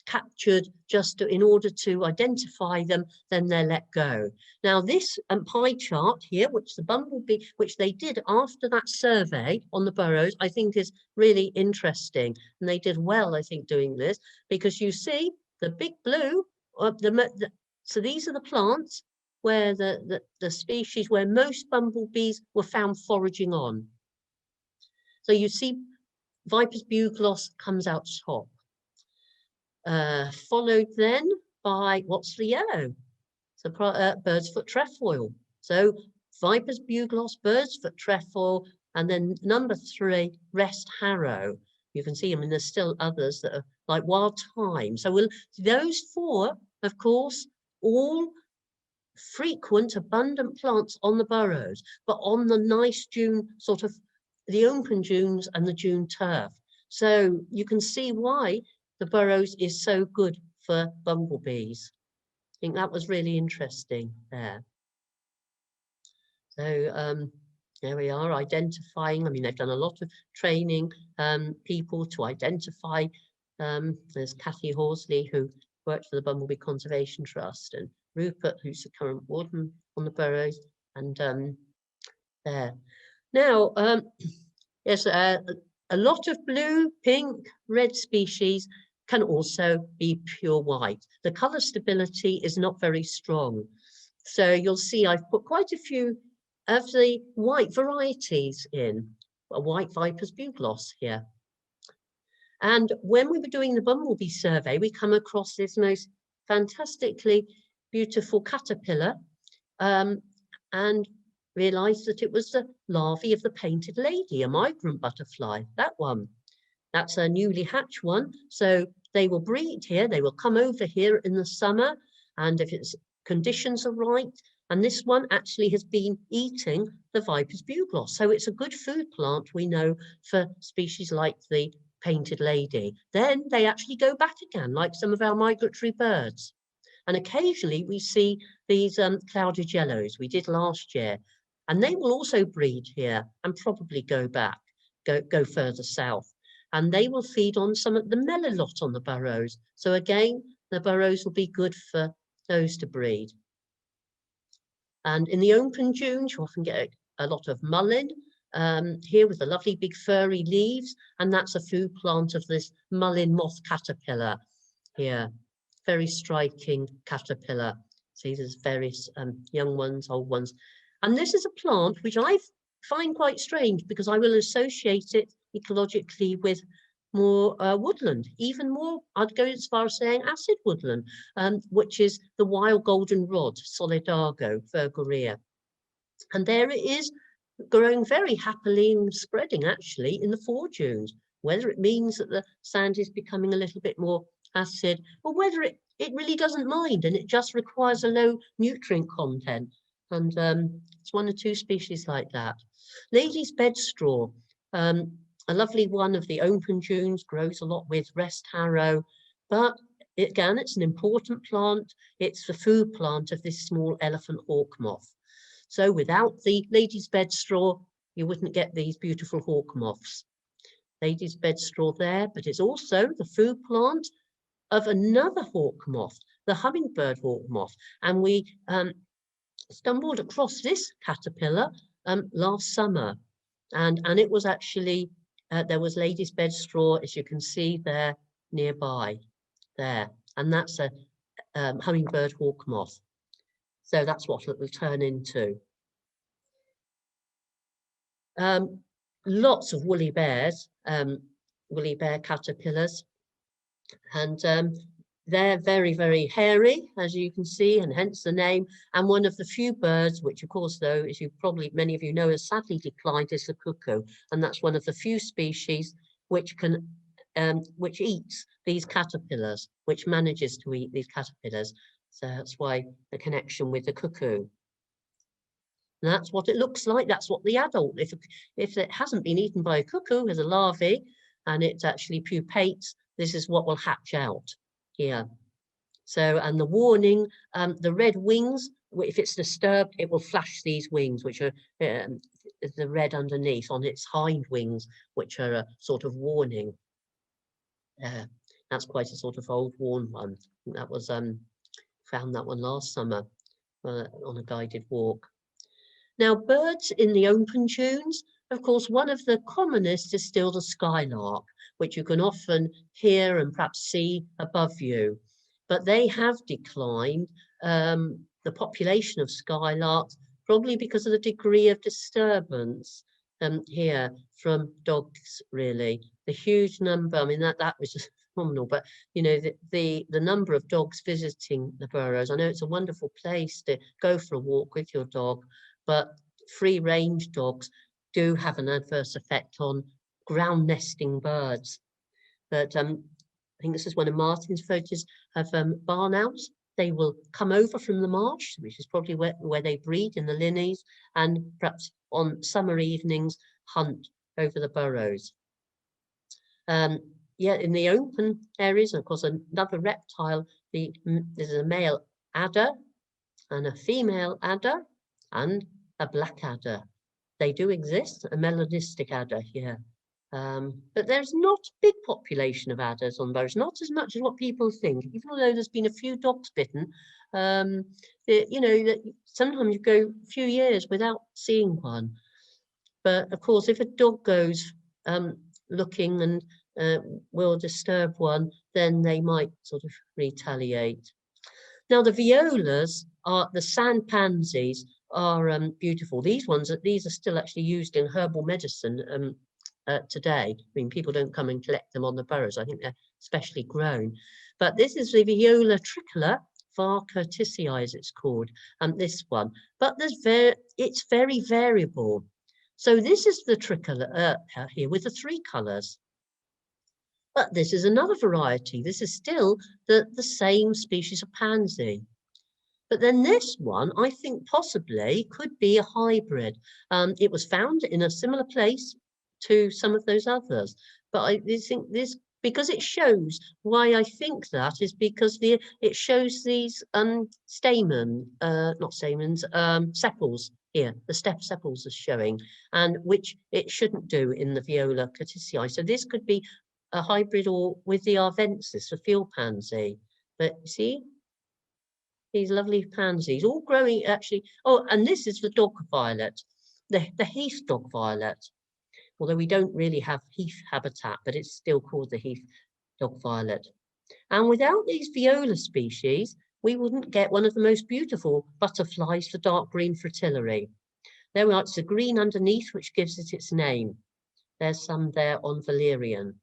Speaker 2: captured just in order to identify them, then they're let go. Now this pie chart here, which the bumblebee, which they did after that survey on the burrows, I think is really interesting. And they did well, I think, doing this, because you see the big blue, so these are the plants where the species where most bumblebees were found foraging on. So you see Viper's bugloss comes out top. Followed then by, what's the yellow? So bird's foot trefoil. So Viper's bugloss, bird's foot trefoil, and then number 3, rest harrow. You can see, I mean, there's still others that are like wild thyme. So those 4, of course, all frequent, abundant plants on the burrows, but on the nice dune, sort of the open dunes and the dune turf. So you can see why the burrows is so good for bumblebees. I think that was really interesting there. So there we are, identifying. I mean, they've done a lot of training people to identify. There's Kathy Horsley, who worked for the Bumblebee Conservation Trust, and Rupert, who's the current warden on the burrows, and there. Now, yes, a lot of blue, pink, red species can also be pure white. The colour stability is not very strong. So you'll see I've put quite a few of the white varieties in, a white Viper's bugloss here. And when we were doing the bumblebee survey, we come across this most fantastically beautiful caterpillar and realised that it was the larvae of the painted lady, a migrant butterfly, that one. That's a newly hatched one. So they will breed here, they will come over here in the summer, and if its conditions are right, and this one actually has been eating the Viper's bugloss. So it's a good food plant, we know, for species like the painted lady. Then they actually go back again, like some of our migratory birds. And occasionally we see these clouded yellows, we did last year, and they will also breed here and probably go back, go further south. And they will feed on some of the melilot on the burrows. So again, the burrows will be good for those to breed. And in the open dunes, you often get a lot of Mullin, here with the lovely big furry leaves, and that's a food plant of this Mullin moth caterpillar here. Very striking caterpillar. See, there's various young ones, old ones. And this is a plant which I find quite strange, because I will associate it ecologically with more woodland, even more, I'd go as far as saying acid woodland, which is the wild goldenrod, Solidago virgurea. And there it is, growing very happily and spreading actually in the foredunes. Whether it means that the sand is becoming a little bit more acid, or whether it really doesn't mind and it just requires a low nutrient content. And it's 1 or 2 species like that. Lady's bedstraw. a lovely one of the open dunes, grows a lot with rest harrow, but again, it's an important plant. It's the food plant of this small elephant hawk moth. So without the lady's bed straw, you wouldn't get these beautiful hawk moths. Lady's bed straw there, but it's also the food plant of another hawk moth, the hummingbird hawk moth. And we stumbled across this caterpillar last summer. And it was actually, there was lady's bed straw, as you can see there nearby there. And that's a hummingbird hawk moth. So that's what it will turn into. Lots of woolly bears, woolly bear caterpillars. And they're very, very hairy, as you can see, and hence the name. And one of the few birds, which of course, though, as you probably, many of you know, has sadly declined, is the cuckoo. And that's one of the few species which can, which eats these caterpillars, which manages to eat these caterpillars. So that's why the connection with the cuckoo. And that's what it looks like. That's what the adult, if it hasn't been eaten by a cuckoo as a larvae, and it actually pupates, this is what will hatch out here. So, and the warning, the red wings, if it's disturbed, it will flash these wings, which are the red underneath on its hind wings, which are a sort of warning. That's quite a sort of old worn one. That was found that one last summer on a guided walk. Now, birds in the open dunes, of course, one of the commonest is still the skylark, which you can often hear and perhaps see above you. But they have declined, the population of skylarks, probably because of the degree of disturbance here from dogs, really. The huge number, I mean, that was just phenomenal, but you know, the number of dogs visiting the burrows. I know it's a wonderful place to go for a walk with your dog, but free range dogs do have an adverse effect on ground nesting birds. But I think this is one of Martin's photos of barn owls. They will come over from the marsh, which is probably where they breed in the linneys, and perhaps on summer evenings hunt over the burrows. Yeah, in the open areas, and of course another reptile, there's a male adder and a female adder and a black adder. They do exist, a melanistic adder here. But there's not a big population of adders on burrows, not as much as what people think. Even though there's been a few dogs bitten, you know, that sometimes you go a few years without seeing one. But of course, if a dog goes looking and will disturb one, then they might sort of retaliate. Now, the violas are the sand pansies are beautiful. These are still actually used in herbal medicine today. I mean, people don't come and collect them on the burrows. I think they're specially grown. But this is the Viola tricolor, var curtisii as it's called, this one. But it's very variable. So this is the tricolor here with the 3 colors. But this is another variety. This is still the same species of pansy. But then this one, I think possibly could be a hybrid. It was found in a similar place to some of those others. But I think this, because it shows why I think that is because it shows these sepals here, the sepals are showing, and which it shouldn't do in the Viola curtisii. So this could be a hybrid or with the arvensis, the field pansy. But you see, these lovely pansies all growing actually. Oh, and this is the dog violet, the Heath Dog Violet. Although we don't really have heath habitat, but it's still called the Heath Dog Violet. And without these viola species, we wouldn't get one of the most beautiful butterflies, the dark green fritillary. There we are, it's the green underneath, which gives it its name. There's some there on valerian.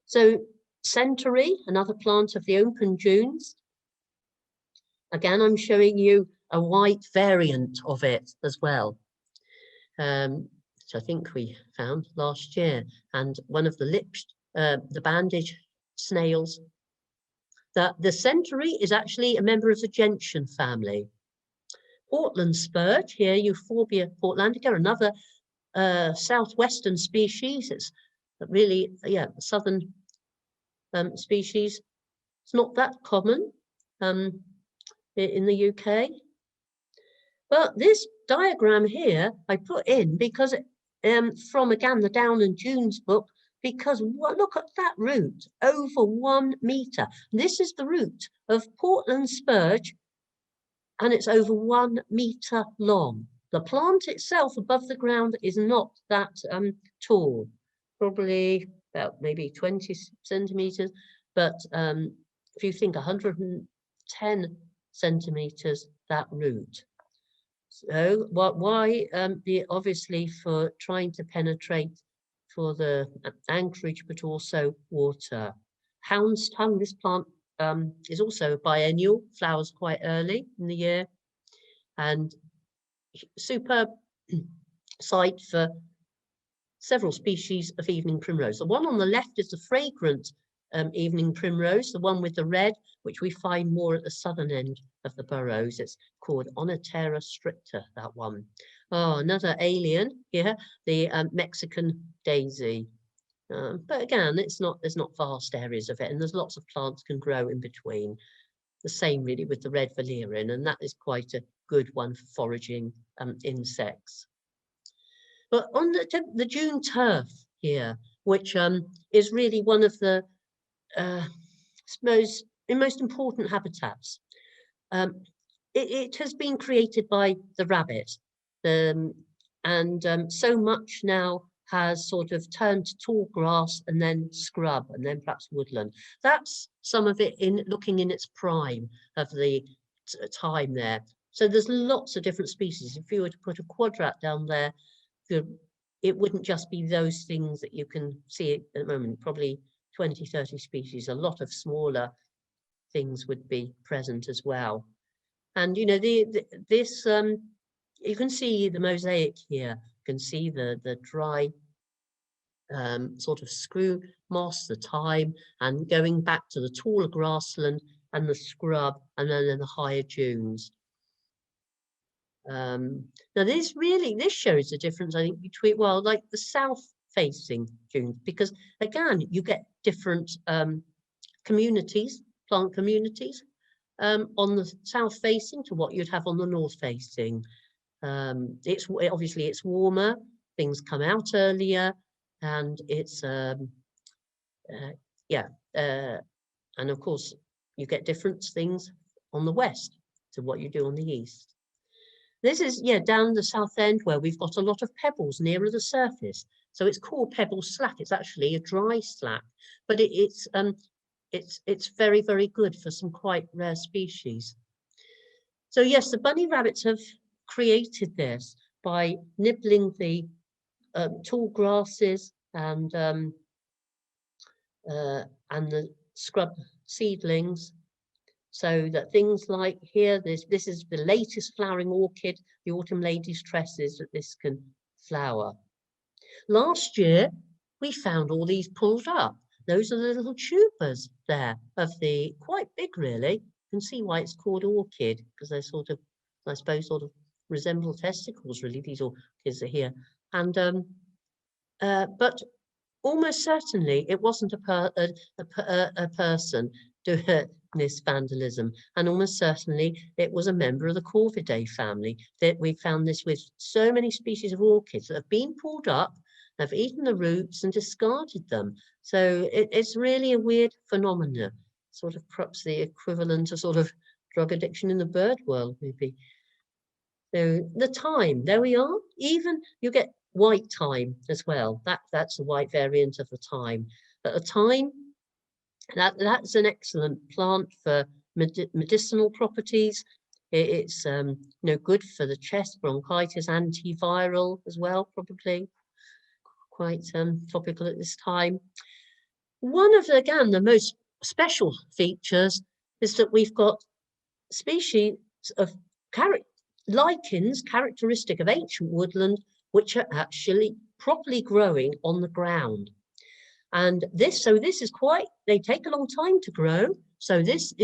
Speaker 2: So centaury, another plant of the open dunes. Again, I'm showing you a white variant of it as well. Which I think we found last year, and one of the bandage snails. The centaury is actually a member of the gentian family. Portland spurge here, Euphorbia portlandica, another southwestern species. It's really, yeah, southern species. It's not that common in the UK. But this diagram here I put in because from, again, the Down and Dunes book, because look at that root, over 1 metre. This is the root of Portland spurge, and it's over 1 metre long. The plant itself above the ground is not that tall, probably about maybe 20 centimetres, but if you think 110 centimetres, that root. So why obviously for trying to penetrate for the anchorage, but also water. Hound's tongue, this plant is also biennial, flowers quite early in the year, and superb site for several species of evening primrose. The one on the left is the fragrant evening primrose, the one with the red, which we find more at the southern end of the Burrows. It's called Onatera stricta, that one. Oh, another alien here, the Mexican daisy. But again, there's not vast areas of it, and there's lots of plants can grow in between. The same really with the red valerian, and that is quite a good one for foraging insects. But on the June turf here, which is really one of the most important habitats. It has been created by the rabbit, and so much now has sort of turned to tall grass and then scrub and then perhaps woodland. That's some of it in looking in its prime of the time there. So there's lots of different species. If you were to put a quadrat down there, it wouldn't just be those things that you can see at the moment, probably 20, 30 species. A lot of smaller things would be present as well. And, you know, this, you can see the mosaic here. You can see the dry sort of screw moss, the thyme, and going back to the taller grassland and the scrub, and then the higher dunes. Now this shows the difference, I think, between, well, like the south facing dunes, because again, you get different communities, plant communities on the south facing to what you'd have on the north facing. Obviously it's warmer, things come out earlier, and it's and of course you get different things on the west to what you do on the east. This is, yeah, down the south end where we've got a lot of pebbles nearer the surface. So it's called pebble slack. It's actually a dry slack, but it's very, very good for some quite rare species. So yes, the bunny rabbits have created this by nibbling the tall grasses and the scrub seedlings, so that things like here, this is the latest flowering orchid, the autumn lady's tresses, that this can flower. Last year, we found all these pulled up. Those are the little tubers there of the, quite big really. You can see why it's called orchid, because they're sort of, I suppose, sort of resemble testicles really, these orchids are here. And but almost certainly it wasn't a person doing this vandalism, and almost certainly it was a member of the Corvidae family. That we found this with so many species of orchids that have been pulled up, have eaten the roots and discarded them. So it's really a weird phenomenon, sort of perhaps the equivalent of sort of drug addiction in the bird world maybe. So the thyme, there we are. Even you get white thyme as well. That's a white variant of the thyme. But the thyme, that's an excellent plant for medicinal properties. It's you know, good for the chest, bronchitis, antiviral as well, probably quite topical at this time. One of again the most special features is that we've got species of lichens characteristic of ancient woodland, which are actually properly growing on the ground. And this is quite, they take a long time to grow. So this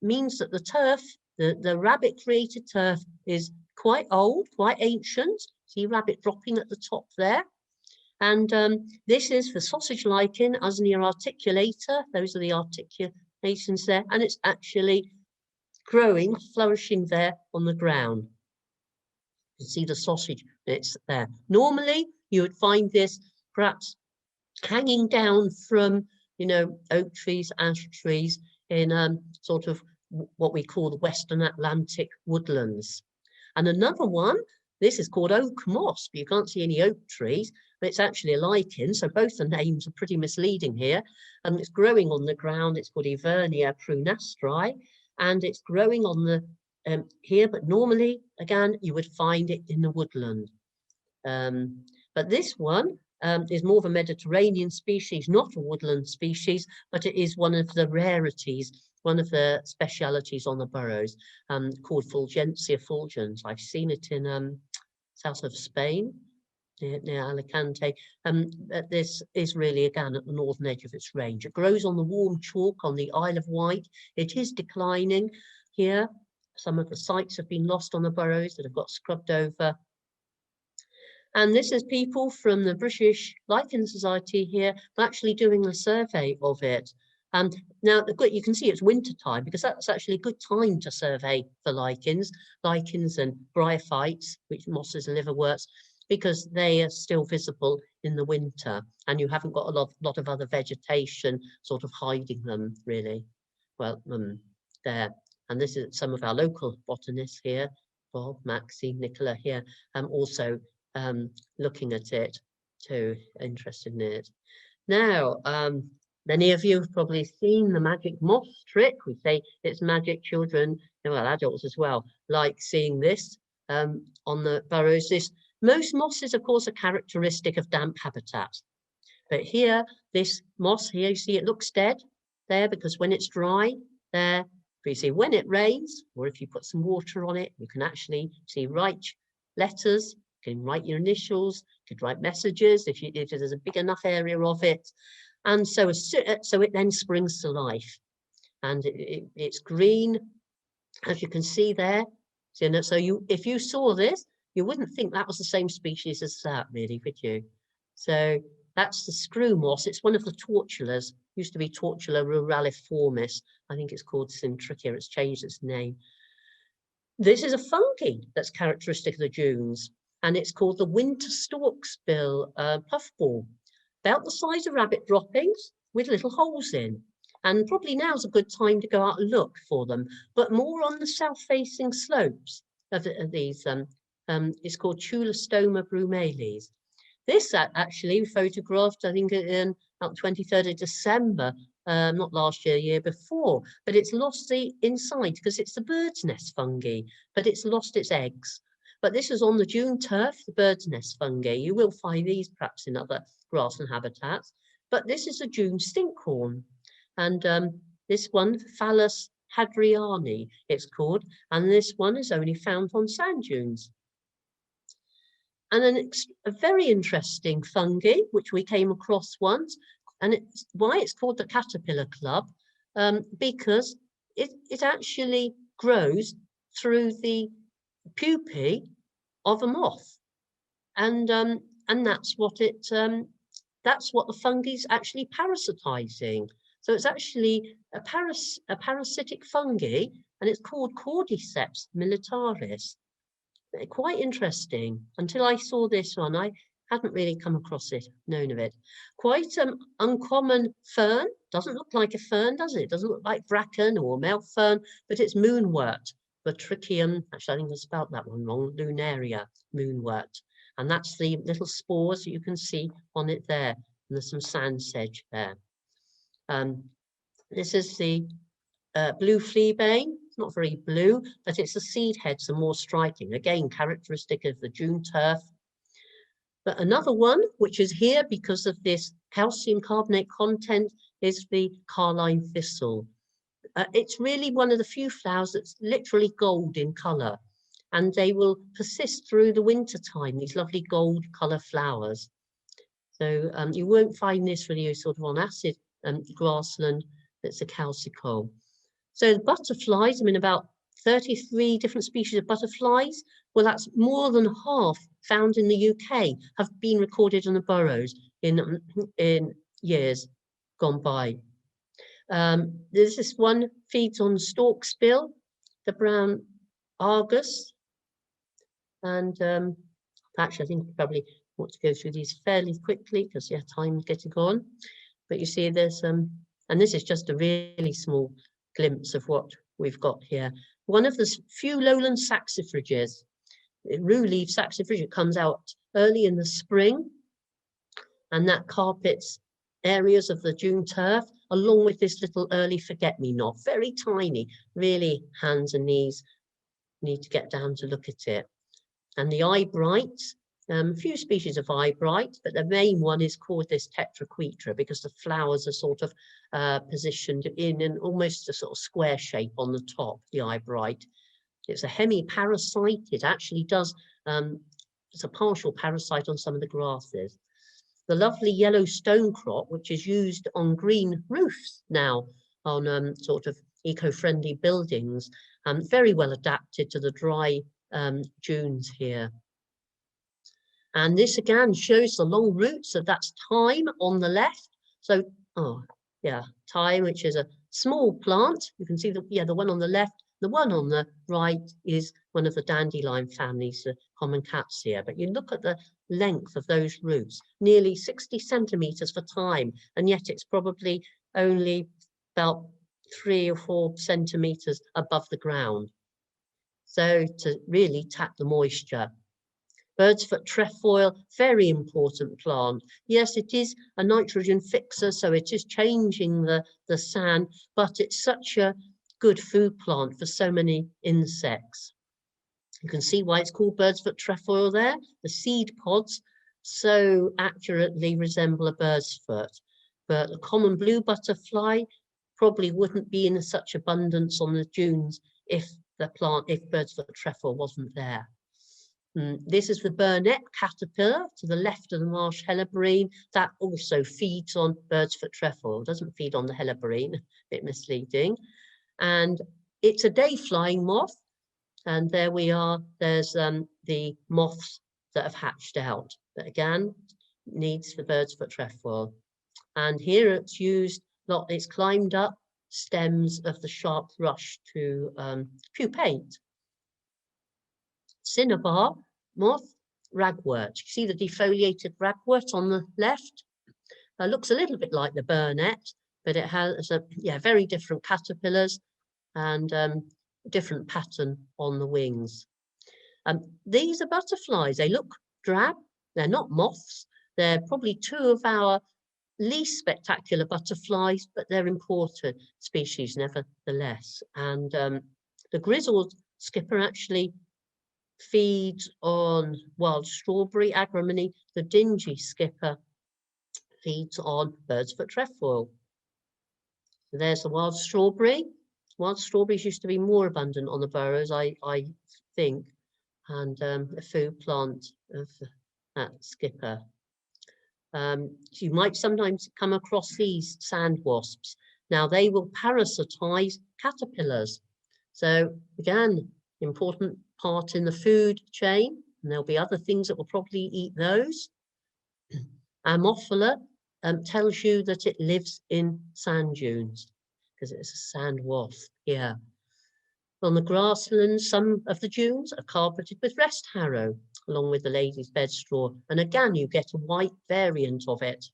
Speaker 2: means that the turf, the rabbit created turf, is quite old, quite ancient. See rabbit dropping at the top there. And this is the sausage lichen, Usnea articulator. Those are the articulations there. And it's actually growing, flourishing there on the ground. You see the sausage bits there. Normally, you would find this perhaps hanging down from, you know, oak trees, ash trees in sort of what we call the Western Atlantic woodlands. And another one, this is called oak moss, but you can't see any oak trees, but it's actually a lichen. So both the names are pretty misleading here. And it's growing on the ground. It's called Evernia prunastri, and it's growing on the here, but normally, again, you would find it in the woodland. But this one is more of a Mediterranean species, not a woodland species, but it is one of the rarities, one of the specialities on the Burrows, called Fulgensia fulgens. I've seen it in south of Spain, near Alicante. This is really, again, at the northern edge of its range. It grows on the warm chalk on the Isle of Wight. It is declining here. Some of the sites have been lost on the Burrows that have got scrubbed over. And this is people from the British Lichen Society here actually doing a survey of it. Now, you can see it's winter time because that's actually a good time to survey for lichens and bryophytes, which mosses and liverworts, because they are still visible in the winter and you haven't got a lot of other vegetation sort of hiding them really. Well, there. And this is some of our local botanists here, Bob, Maxie, Nicola here, also looking at it too, interested in it. Now, many of you have probably seen the magic moss trick. We say it's magic. Children, well, adults as well, like seeing this on the Burrows. Most mosses, of course, are characteristic of damp habitats. But here, this moss here, you see it looks dead there because when it's dry, there, you see when it rains, or if you put some water on it, you can actually see write letters, you can write your initials, you can write messages if there's a big enough area of it. And so it then springs to life. And it's green, as you can see there. So if you saw this, you wouldn't think that was the same species as that, really, would you? So that's the screw moss. It's one of the tortulas. Used to be Tortula ruraliformis. I think it's called Syntrichia. It's changed its name. This is a fungi that's characteristic of the dunes, and it's called the winter storksbill puffball. About the size of rabbit droppings with little holes in. And probably now's a good time to go out and look for them, but more on the south-facing slopes of these. It's called Tulostoma brumalis. This actually photographed, I think, in about 23rd of December, not last year, year before, but it's lost the inside because it's the bird's nest fungi, but it's lost its eggs. But this is on the dune turf, the bird's nest fungi. You will find these perhaps in other grassland habitats, but this is a dune stinkhorn. And this one, Phallus hadriani, it's called, and this one is only found on sand dunes. And then a very interesting fungi, which we came across once, and why it's called the Caterpillar Club, because it actually grows through the pupae of a moth, and that's what the fungi is actually parasitizing. So it's actually a parasitic fungi, and it's called Cordyceps militaris. Quite interesting. Until I saw this one, I hadn't really come across it, known of it. Quite uncommon fern. Doesn't look like a fern, does it? Doesn't look like bracken or mouth fern, but it's moonwort. Batricium, actually I think I spelled that one wrong, lunaria, moonwort. And that's the little spores you can see on it there. And there's some sand sedge there. This is the blue fleabane. It's not very blue, but its the seed heads are more striking. Again, characteristic of the dune turf. But another one, which is here because of this calcium carbonate content, is the Carline Thistle. It's really one of the few flowers that's literally gold in colour, and they will persist through the winter time, these lovely gold colour flowers. So you won't find this really sort of on acid grassland that's a calcicole. So the butterflies, I mean, about 33 different species of butterflies. Well, that's more than half found in the UK have been recorded in the burrows in years gone by. There's this one feeds on storkbill, the brown argus, and actually I think I probably want to go through these fairly quickly because yeah, time's getting on. But you see there's and this is just a really small glimpse of what we've got here. One of the few lowland saxifrages, rue leaf saxifrage, comes out early in the spring, and that carpets areas of the dune turf, along with this little early forget-me-not, very tiny, really hands and knees need to get down to look at it. And the eyebright, a few species of eyebright, but the main one is called this tetraquetra because the flowers are sort of positioned in an almost a sort of square shape on the top, the eyebright. It's a hemiparasite. It actually does, it's a partial parasite on some of the grasses. The lovely yellow stonecrop, which is used on green roofs now on sort of eco-friendly buildings, very well adapted to the dry dunes here. And this again shows the long roots, so that's thyme on the left. So, oh yeah, thyme, which is a small plant. You can see the one on the left. The one on the right is one of the dandelion families, the common catsia. But you look at the length of those roots, nearly 60 centimeters for thyme, and yet it's probably only about 3 or 4 centimeters above the ground. So to really tap the moisture. Bird's foot trefoil, very important plant. Yes, it is a nitrogen fixer, so it is changing the sand, but it's such a good food plant for so many insects. You can see why it's called bird's foot trefoil there. The seed pods so accurately resemble a bird's foot, but the common blue butterfly probably wouldn't be in such abundance on the dunes if bird's foot trefoil wasn't there. This is the Burnet Caterpillar to the left of the marsh helleborine. That also feeds on bird's foot trefoil. Doesn't feed on the helleborine, a bit misleading. And it's a day flying moth. And there we are. There's the moths that have hatched out. But again, needs the bird's foot trefoil. And here it's used, it's climbed up stems of the sharp rush to pupate. Cinnabar moth, ragwort. You see the defoliated ragwort on the left? Looks a little bit like the burnet, but it has very different caterpillars and different pattern on the wings. These are butterflies. They look drab. They're not moths. They're probably 2 of our least spectacular butterflies, but they're important species nevertheless. And the grizzled skipper actually feeds on wild strawberry agrimony. The dingy skipper feeds on bird's foot trefoil. So there's the wild strawberry. Wild strawberries used to be more abundant on the burrows, I think, and a food plant of that skipper. You might sometimes come across these sand wasps. Now they will parasitize caterpillars. So again, important part in the food chain, and there'll be other things that will probably eat those. Ammophila tells you that it lives in sand dunes because it's a sand wasp here. On the grasslands, some of the dunes are carpeted with rest harrow, along with the lady's bedstraw, and again you get a white variant of it.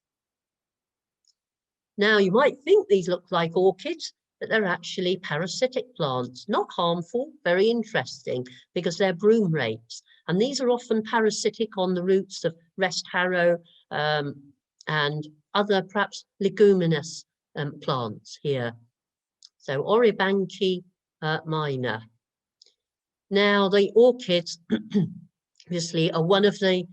Speaker 2: Now you might think these look like orchids, but they're actually parasitic plants, not harmful, very interesting, because they're broom rakes. And these are often parasitic on the roots of rest harrow and other perhaps leguminous plants here. So Oribanki minor. Now the orchids obviously are one of the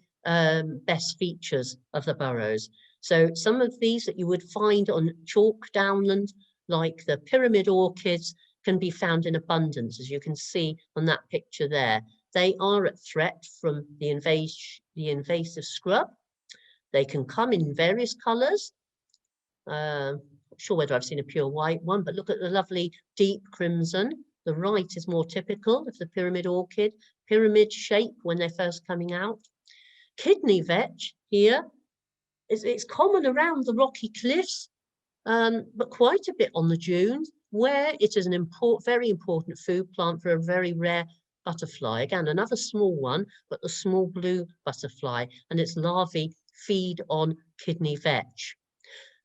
Speaker 2: best features of the burrows. So some of these that you would find on chalk downland, like the pyramid orchids, can be found in abundance, as you can see on that picture there. They are at threat from the invasive scrub. They can come in various colours. Not sure whether I've seen a pure white one, but look at the lovely deep crimson The right is more typical of the pyramid orchid, pyramid shape when they're first coming out. Kidney vetch here, it's common around the rocky cliffs, but quite a bit on the dunes, where it is an very important food plant for a very rare butterfly. Again, another small one, but the small blue butterfly, and its larvae feed on kidney vetch.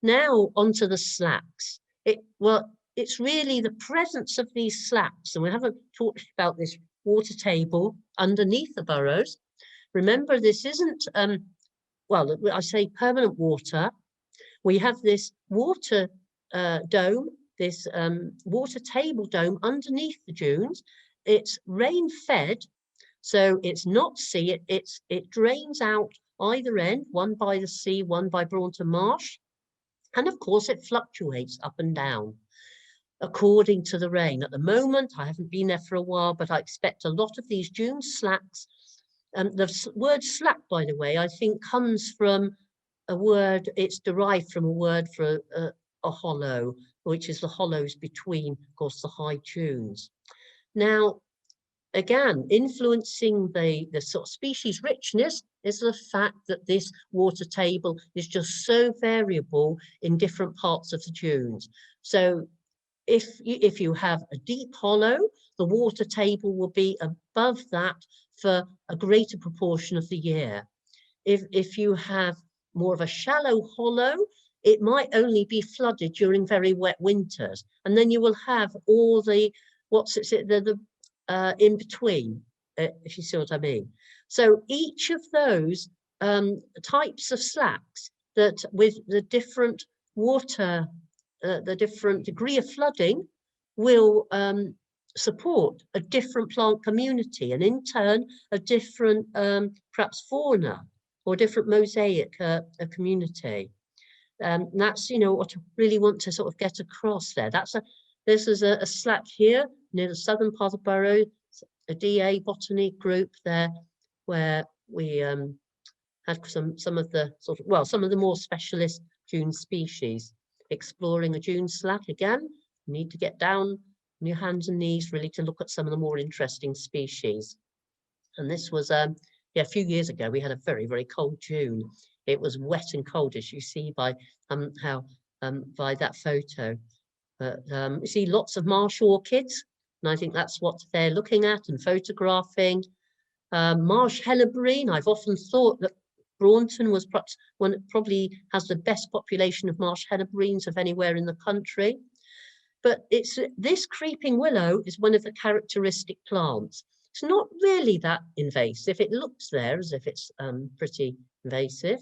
Speaker 2: Now onto the slacks. It's really the presence of these slacks, and we haven't talked about this water table underneath the burrows. Remember, this isn't, I say permanent water. We have this water dome, this water table dome underneath the dunes. It's rain fed, so it's not sea. It drains out either end, one by the sea, one by Braunton Marsh. And of course, it fluctuates up and down according to the rain. At the moment, I haven't been there for a while, but I expect a lot of these dune slacks. The word slack, by the way, I think comes from a word, it's derived from a word for a hollow, which is the hollows between, of course, the high dunes. Now, again, influencing the sort of species richness is the fact that this water table is just so variable in different parts of the dunes. So if you have a deep hollow, the water table will be above that for a greater proportion of the year. If you have more of a shallow hollow, it might only be flooded during very wet winters, and then you will have all the in between, if you see what I mean. So each of those types of slacks, that with the different water, the different degree of flooding, will support a different plant community, and in turn a different perhaps fauna or different mosaic community. That's what I really want to sort of get across there. This is a slack here near the southern part of the Burrow, a DA botany group there, where we had some of the some of the more specialist dune species exploring a dune slack. Again, you need to get down on your hands and knees really to look at some of the more interesting species. And this was a few years ago. We had a very, very cold June. It was wet and cold, as you see by by that photo. But you see lots of marsh orchids, and I think that's what they're looking at and photographing. Marsh helleborine. I've often thought that Braunton was perhaps one that probably has the best population of marsh helleborines of anywhere in the country. But this creeping willow is one of the characteristic plants. It's not really that invasive. It looks there as if it's pretty invasive.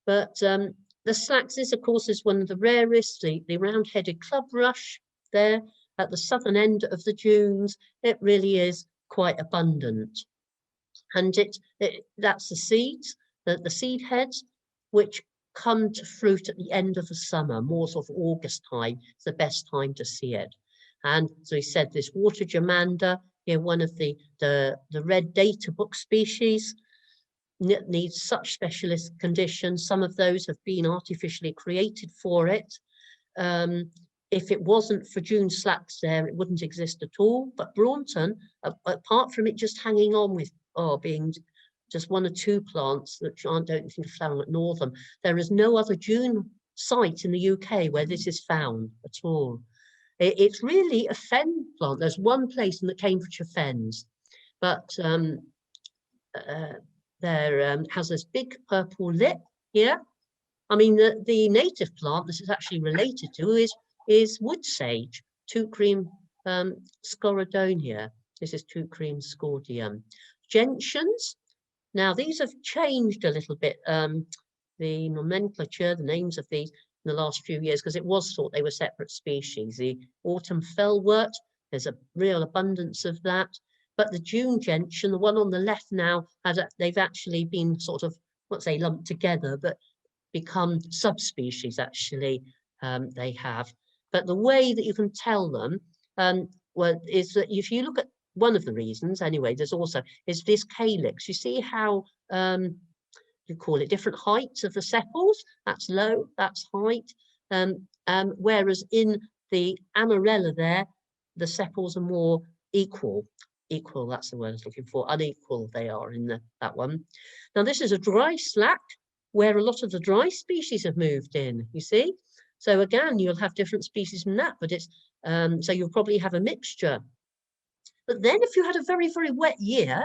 Speaker 2: But the slacks, of course, is one of the rarest, the round-headed club rush there at the southern end of the dunes. It really is quite abundant. And that's the seeds, the seed heads, which come to fruit at the end of the summer, more sort of August time. It's the best time to see it. And so he said this water germander, one of the red data book species, needs such specialist conditions. Some of those have been artificially created for it. If it wasn't for dune slacks there, it wouldn't exist at all. But Braunton, apart from it just hanging on with being just one or two plants that I don't think are flowering at Northam, there is no other dune site in the UK where this is found at all. It's really a fen plant. There's one place in the Cambridgeshire Fens, but there has this big purple lip here. I mean, the native plant this is actually related to is wood sage, Tucreum scorodonia. This is Tucreum scordium. Gentians. Now, these have changed a little bit, the nomenclature, the names of these in the last few years, because it was thought they were separate species. The autumn fellwort, there's a real abundance of that. But the June gentian, the one on the left now, they've actually been sort of, lumped together, but become subspecies, actually, they have. But the way that you can tell them is that if you look at one of the reasons, anyway, is this calyx. You see how you call it different heights of the sepals? That's low, that's height. Whereas in the amarella there, the sepals are more equal, that's the word I was looking for, unequal they are in that one. Now this is a dry slack where a lot of the dry species have moved in, you see. So again, you'll have different species from that, but it's, so you'll probably have a mixture. But then if you had a very, very wet year,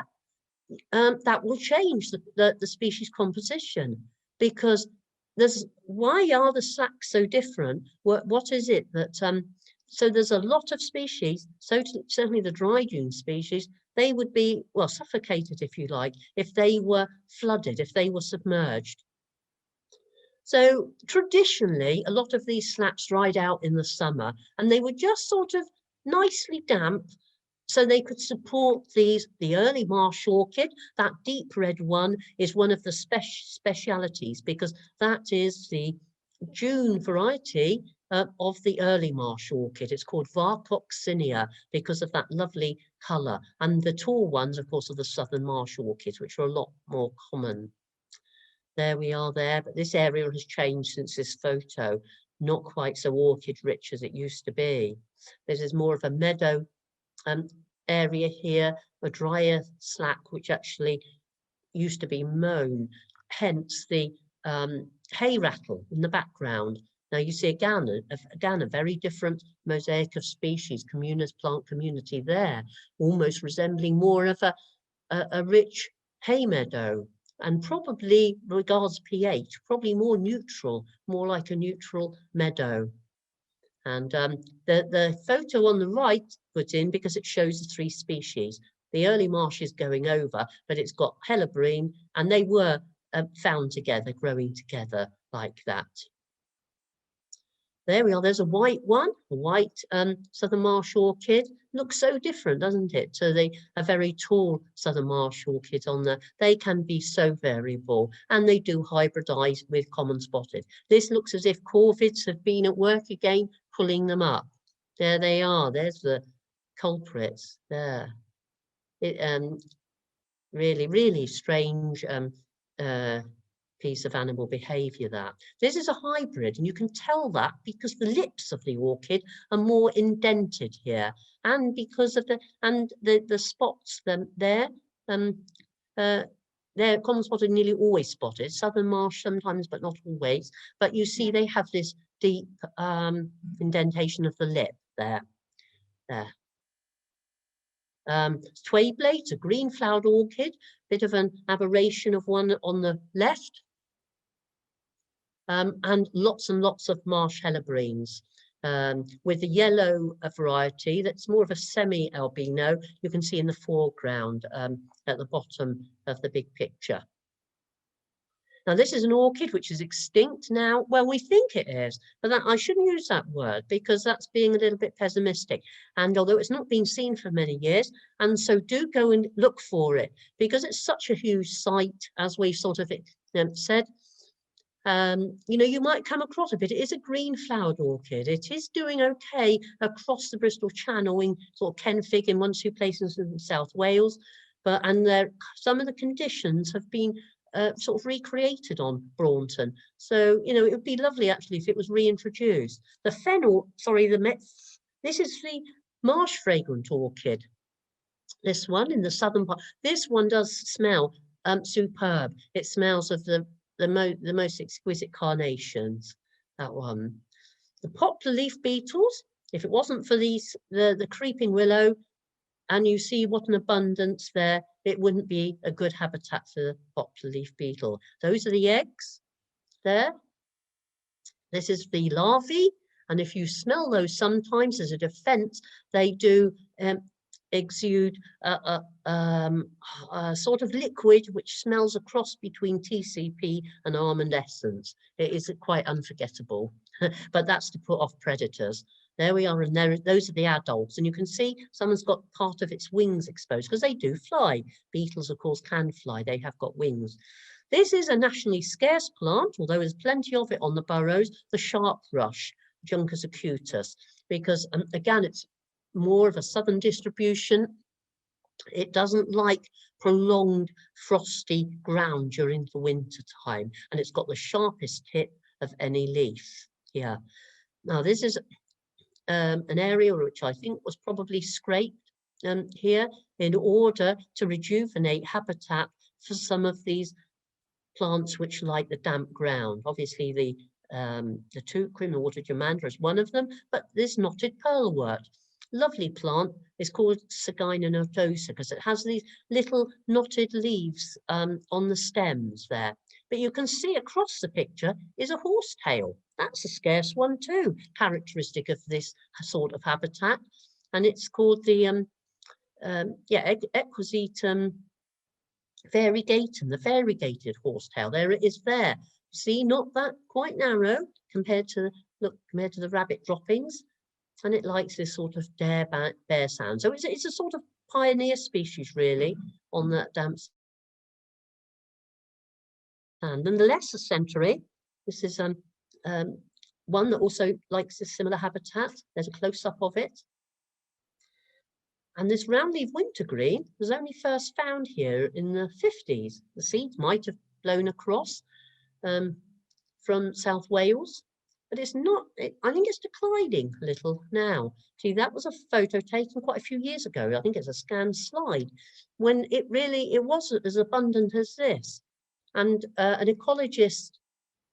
Speaker 2: that will change the species composition, because why are the slacks so different? What is it that, so there's a lot of species, so certainly the dry dune species, they would be, well, suffocated, if you like, if they were flooded, if they were submerged. So traditionally, a lot of these slacks dried out in the summer, and they were just sort of nicely damp, so they could support the early marsh orchid. That deep red one is one of the specialities, because that is the June variety of the early marsh orchid. It's called Varcoccinia because of that lovely colour. And the tall ones, of course, are the southern marsh orchids, which are a lot more common. There we are there, but this area has changed since this photo. Not quite so orchid rich as it used to be. This is more of a meadow area here, a drier slack, which actually used to be mown, hence the hay rattle in the background. Now you see again a very different mosaic of species, plant community there, almost resembling more of a rich hay meadow, and probably regards pH, probably more neutral, more like a neutral meadow. And the photo on the right put in because it shows the three species. The early marsh is going over, but it's got hellebrine, and they were found together, growing together like that. There we are, there's a white one, a white southern marsh orchid. Looks so different, doesn't it, to a very tall southern marsh orchid on there. They can be so variable, and they do hybridize with common spotted. This looks as if corvids have been at work again, pulling them up. There they are, there's the culprits there. Really, really strange piece of animal behavior that. This is a hybrid, and you can tell that because the lips of the orchid are more indented here, and because of the spots there, they're common spotted, nearly always spotted, southern marsh sometimes, but not always. But you see they have this deep indentation of the lip there. Twayblades, a green flowered orchid, bit of an aberration of one on the left. And lots of marsh hellebrines. With the yellow variety, that's more of a semi-albino, you can see in the foreground at the bottom of the big picture. Now this is an orchid which is extinct now. Well, we think it is, but I shouldn't use that word because that's being a little bit pessimistic. And although it's not been seen for many years, and so do go and look for it because it's such a huge site, as we sort of said. You know, you might come across a bit. It is a green flowered orchid. It is doing okay across the Bristol Channel in sort of Kenfig in 1 or 2 places in South Wales, but some of the conditions have been sort of recreated on Braunton. So, you know, it would be lovely actually if it was reintroduced. The fennel, sorry, this is the marsh fragrant orchid. This one in the southern part. This one does smell superb. It smells of the most exquisite carnations, that one. The poplar leaf beetles, if it wasn't for the creeping willow, and you see what an abundance there, it wouldn't be a good habitat for the poplar leaf beetle. Those are the eggs there. This is the larvae, and if you smell those sometimes as a defense, they do exude a sort of liquid which smells a cross between TCP and almond essence. It is quite unforgettable, but that's to put off predators. There we are, and those are the adults, and you can see someone's got part of its wings exposed because they do fly. Beetles, of course, can fly. They have got wings. This is a nationally scarce plant, although there's plenty of it on the burrows, the sharp rush, Juncus acutus, because again, it's more of a southern distribution. It doesn't like prolonged frosty ground during the winter time, and it's got the sharpest tip of any leaf here. Now this is an area which I think was probably scraped here in order to rejuvenate habitat for some of these plants which like the damp ground. Obviously the two criminal water germander is one of them, but this knotted pearlwort, lovely plant, is called Sagina nodosa because it has these little knotted leaves on the stems there. But you can see across the picture is a horsetail. That's a scarce one too, characteristic of this sort of habitat. And it's called the Equisetum variegatum, the variegated horsetail. There it is there. See, not that quite narrow compared to the rabbit droppings. And it likes this sort of bare sand. So it's a sort of pioneer species really on that damp sand. And the lesser century, this is one that also likes a similar habitat. There's a close-up of it. And this roundleaf wintergreen was only first found here in the 50s. The seeds might have blown across from South Wales, but it's not, I think it's declining a little now. See, that was a photo taken quite a few years ago. I think it's a scanned slide, when it wasn't as abundant as this. And an ecologist,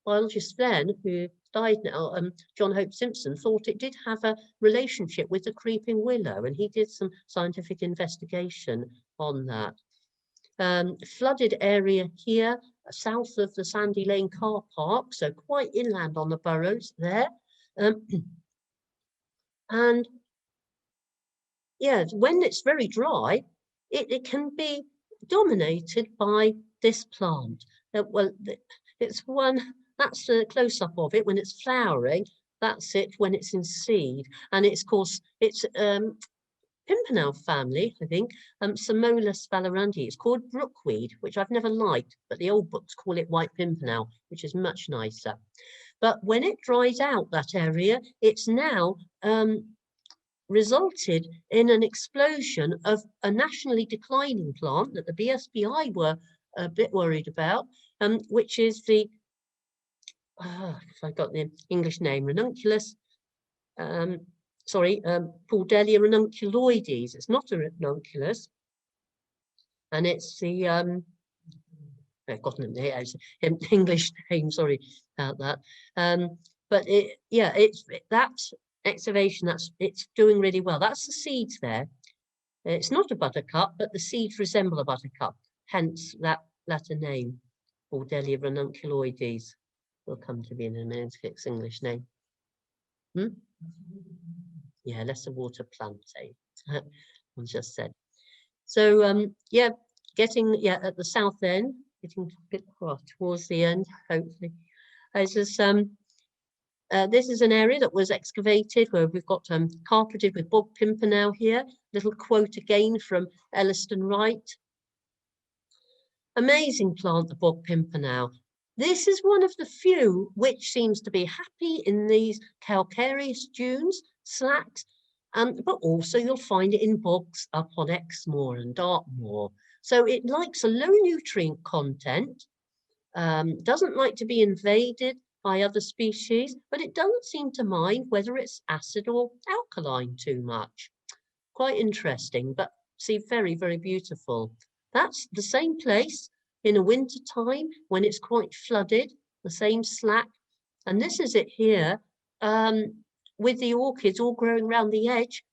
Speaker 2: biologist then, who died now, John Hope Simpson, thought it did have a relationship with the creeping willow, and he did some scientific investigation on that. Flooded area here, south of the Sandy Lane car park, so quite inland on the Burrows there. And yeah, when it's very dry, it can be dominated by this plant. Well, it's one, that's the close-up of it when it's flowering. That's it when it's in seed. And it's, of course, it's Pimpernel family, I think, Simolus valerandi. It's called brookweed, which I've never liked, but the old books call it white pimpernel, which is much nicer. But when it dries out that area, it's now resulted in an explosion of a nationally declining plant that the BSBI were a bit worried about, which is the, I got the English name, ranunculus, Pordelia ranunculoides. It's not a ranunculus, and it's the I've gotten an English name. Sorry about that. But it's that excavation. It's doing really well. That's the seeds there. It's not a buttercup, but the seeds resemble a buttercup. Hence that latter name, Pordelia ranunculoides. Will come to me in a minute. It's English name. Yeah, lesser water plant, I just said. So yeah, getting at the south end, getting a bit towards the end, hopefully. This is an area that was excavated where we've got carpeted with bog pimpernel here. Little quote again from Elliston Wright. Amazing plant, the bog pimpernel. This is one of the few which seems to be happy in these calcareous dunes, slacks, but also you'll find it in bogs up on Exmoor and Dartmoor. So it likes a low nutrient content, doesn't like to be invaded by other species, but it doesn't seem to mind whether it's acid or alkaline too much. Quite interesting, but see, very, very beautiful. That's the same place in a winter time when it's quite flooded, the same slack. And this is it here with the orchids all growing around the edge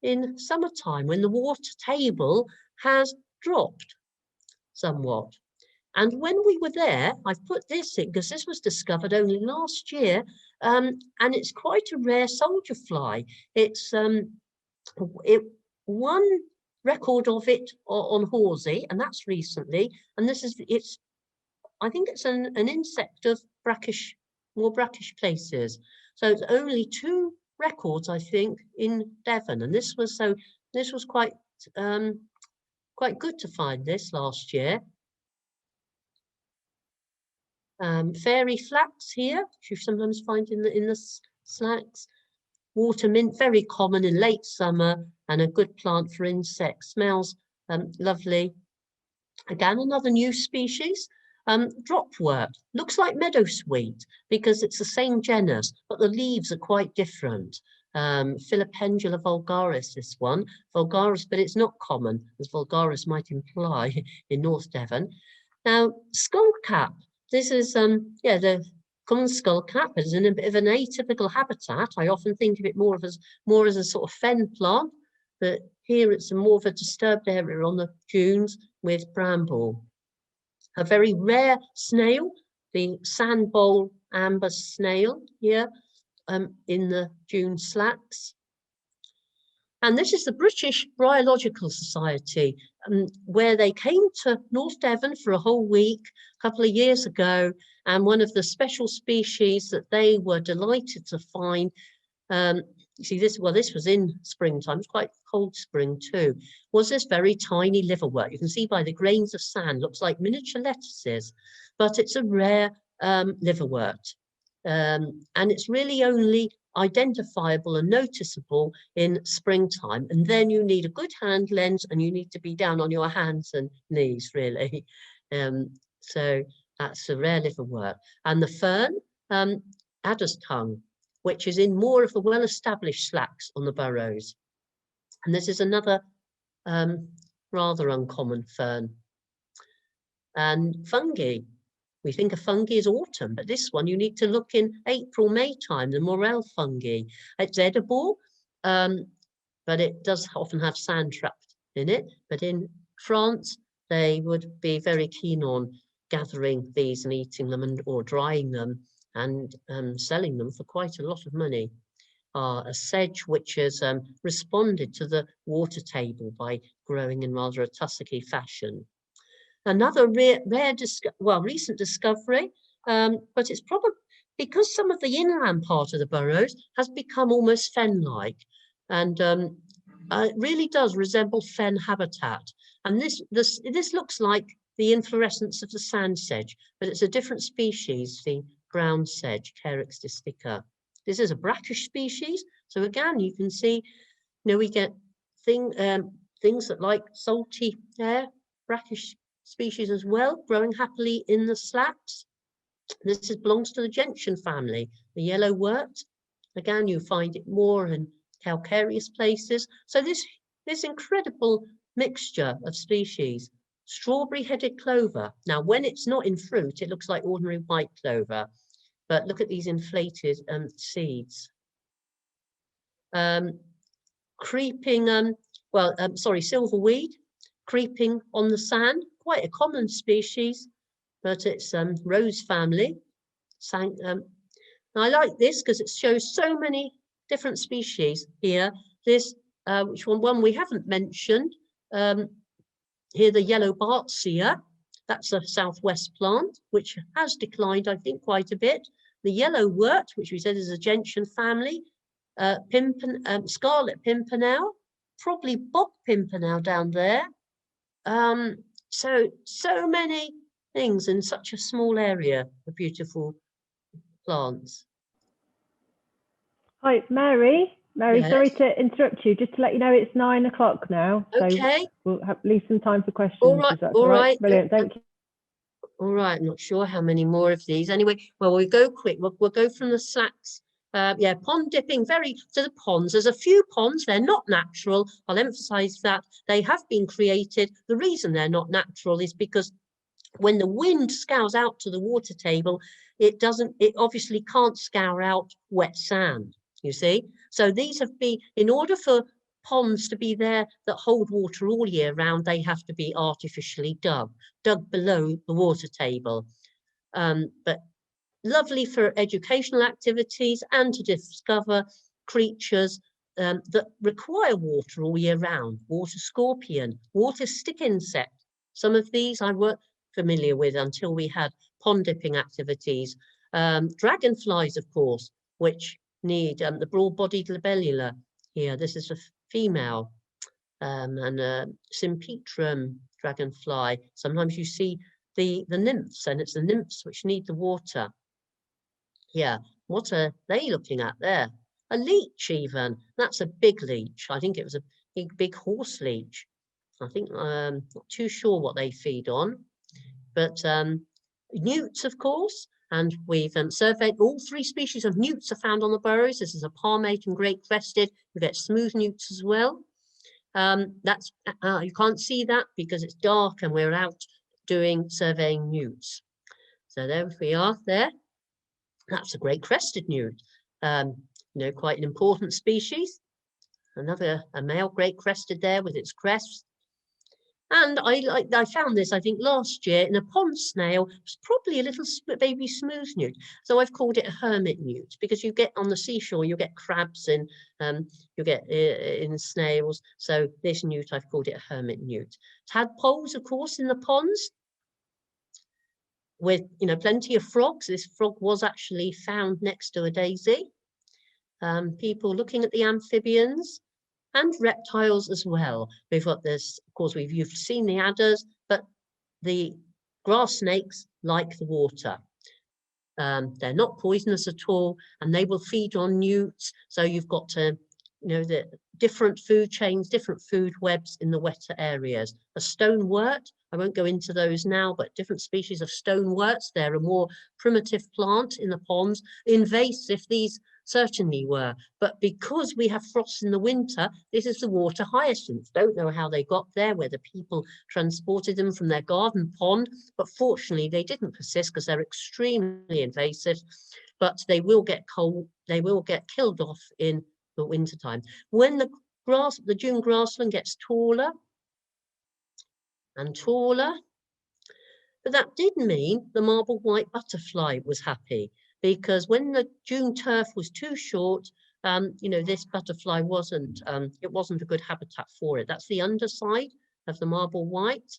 Speaker 2: in summertime when the water table has dropped somewhat. And when we were there, I've put this in because this was discovered only last year, and it's quite a rare soldier fly. It's one record of it on Horsey, and that's recently. And this is I think it's an insect of more brackish places. So it's only 2 records, I think, in Devon, and this was quite good to find this last year. Fairy flax here, which you sometimes find in the slacks. Water mint, very common in late summer and a good plant for insects. Smells lovely. Again, another new species. Dropwort, looks like meadowsweet because it's the same genus, but the leaves are quite different. Filipendula vulgaris, this one. Vulgaris, but it's not common, as vulgaris might imply in North Devon. Now, skullcap. This is, the common skullcap is in a bit of an atypical habitat. I often think of it more as a sort of fen plant, but here it's more of a disturbed area on the dunes with bramble. A very rare snail, the sand bowl amber snail here in the dune slacks. And this is the British Bryological Society, where they came to North Devon for a whole week a couple of years ago. And one of the special species that they were delighted to find, you see this, well, this was in springtime, it's quite cold spring too, was this very tiny liverwort. You can see by the grains of sand, looks like miniature lettuces, but it's a rare liverwort. And it's really only identifiable and noticeable in springtime, and then you need a good hand lens and you need to be down on your hands and knees, really. So that's a rare liverwort. And the fern, adder's tongue, which is in more of the well-established slacks on the Burrows. And this is another rather uncommon fern. And fungi. We think of fungi as autumn, but this one you need to look in April, May time, the morel fungi. It's edible, but it does often have sand trapped in it. But in France, they would be very keen on gathering these and eating them or drying them and selling them for quite a lot of money. A sedge which has responded to the water table by growing in rather a tussocky fashion. Another recent discovery, but it's probably because some of the inland part of the Burrows has become almost fen-like, and it really does resemble fen habitat. And this looks like the inflorescence of the sand sedge, but it's a different species, the brown sedge, Charac Lichens. This is a brackish species, so again you can see, we get things that like salty air, brackish species as well, growing happily in the slacks. This belongs to the gentian family, the yellow wort. Again, you find it more in calcareous places. So this incredible mixture of species. Strawberry-headed clover. Now, when it's not in fruit, it looks like ordinary white clover. But look at these inflated seeds. Creeping, silverweed, creeping on the sand. Quite a common species, but it's rose family. I like this because it shows so many different species here. This, which one we haven't mentioned, here the yellow bartsia, that's a southwest plant, which has declined, I think, quite a bit. The yellow wort, which we said is a gentian family, scarlet pimpernel, probably bog pimpernel down there. So many things in such a small area of beautiful plants.
Speaker 1: Hi, Mary.
Speaker 2: Yes.
Speaker 1: Sorry to interrupt you. Just to let you know, it's 9 o'clock now.
Speaker 2: Okay.
Speaker 1: So we'll leave some time for questions.
Speaker 2: All right. All right.
Speaker 1: Brilliant. Thank you.
Speaker 2: All right. I'm not sure how many more of these. Anyway, well, we'll go quick. We'll go from the slacks. Pond dipping to the ponds. There's a few ponds, they're not natural. I'll emphasize that they have been created. The reason they're not natural is because when the wind scours out to the water table, it obviously can't scour out wet sand, you see. So these have been, in order for ponds to be there that hold water all year round, they have to be artificially dug below the water table. But lovely for educational activities and to discover creatures that require water all year round. Water scorpion, water stick insect. Some of these I weren't familiar with until we had pond dipping activities. Dragonflies, of course, which need the broad-bodied libellula here. This is a female, and Sympatrum Dragonfly. Sometimes you see the nymphs, and it's the nymphs which need the water. Yeah, what are they looking at there? A leech even. That's a big leech. I think it was a big horse leech. I think, not too sure what they feed on. But newts, of course, And we've surveyed all 3 species of newts are found on the burrows. This is a palmate and great crested. We get smooth newts as well. That's you can't see that because it's dark and we're out doing surveying newts. So there we are there. That's a great crested newt. You know, quite an important species. Another a male great crested there with its crest. And I found this, I think, last year in a pond snail. It's probably a little baby smooth newt. So I've called it a hermit newt because you get on the seashore, you get crabs and you get in snails. So this newt, I've called it a hermit newt. Tadpoles, of course, in the ponds with, you know, plenty of frogs. This frog was actually found next to a daisy. People looking at the amphibians. And reptiles as well. We've got this, of course, you've seen the adders, but the grass snakes like the water. They're not poisonous at all, and they will feed on newts. So you've got to, you know, the different food chains, different food webs in the wetter areas. A stonewort, I won't go into those now, but different species of stoneworts. They're a more primitive plant in the ponds. Invasive, these certainly were, but because we have frost in the winter, this is the water hyacinth. Don't know how they got there, whether people transported them from their garden pond, but fortunately they didn't persist because they're extremely invasive, but they will get cold, they will get killed off in the winter time. When the June grassland gets taller and taller, but that did mean the marble white butterfly was happy, because when the June turf was too short, you know, this butterfly wasn't, it wasn't a good habitat for it. That's the underside of the marble white.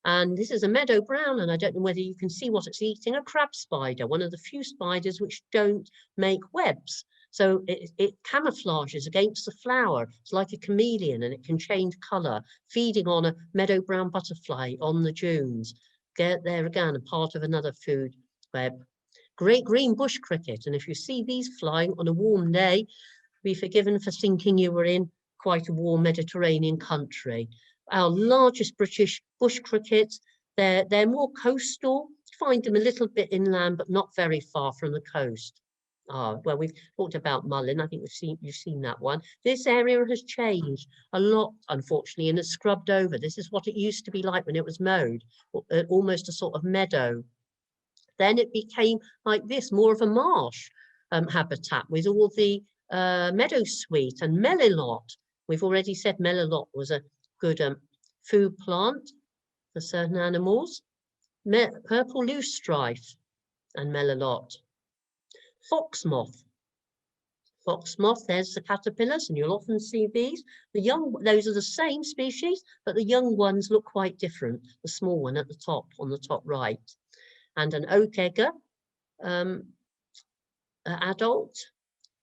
Speaker 2: And this is a meadow brown, and I don't know whether you can see what it's eating, a crab spider, one of the few spiders which don't make webs. So it camouflages against the flower. It's like a chameleon, and it can change colour, feeding on a meadow brown butterfly on the dunes. Get there again, a part of another food web. Great green bush cricket, and if you see these flying on a warm day, be forgiven for thinking you were in quite a warm Mediterranean country. Our largest British bush crickets, they're more coastal. Find them a little bit inland, but not very far from the coast. Well, we've talked about Mullin. I think you've seen that one. This area has changed a lot, unfortunately, and has scrubbed over. This is what it used to be like when it was mowed, almost a sort of meadow. Then it became like this, more of a marsh habitat with all the meadowsweet and melilot. We've already said melilot was a good food plant for certain animals. Purple loosestrife and melilot. Fox moth. Fox moth, there's the caterpillars, and you'll often see these. The young, those are the same species, but the young ones look quite different. The small one at the top, on the top right. And an oak egger, adult.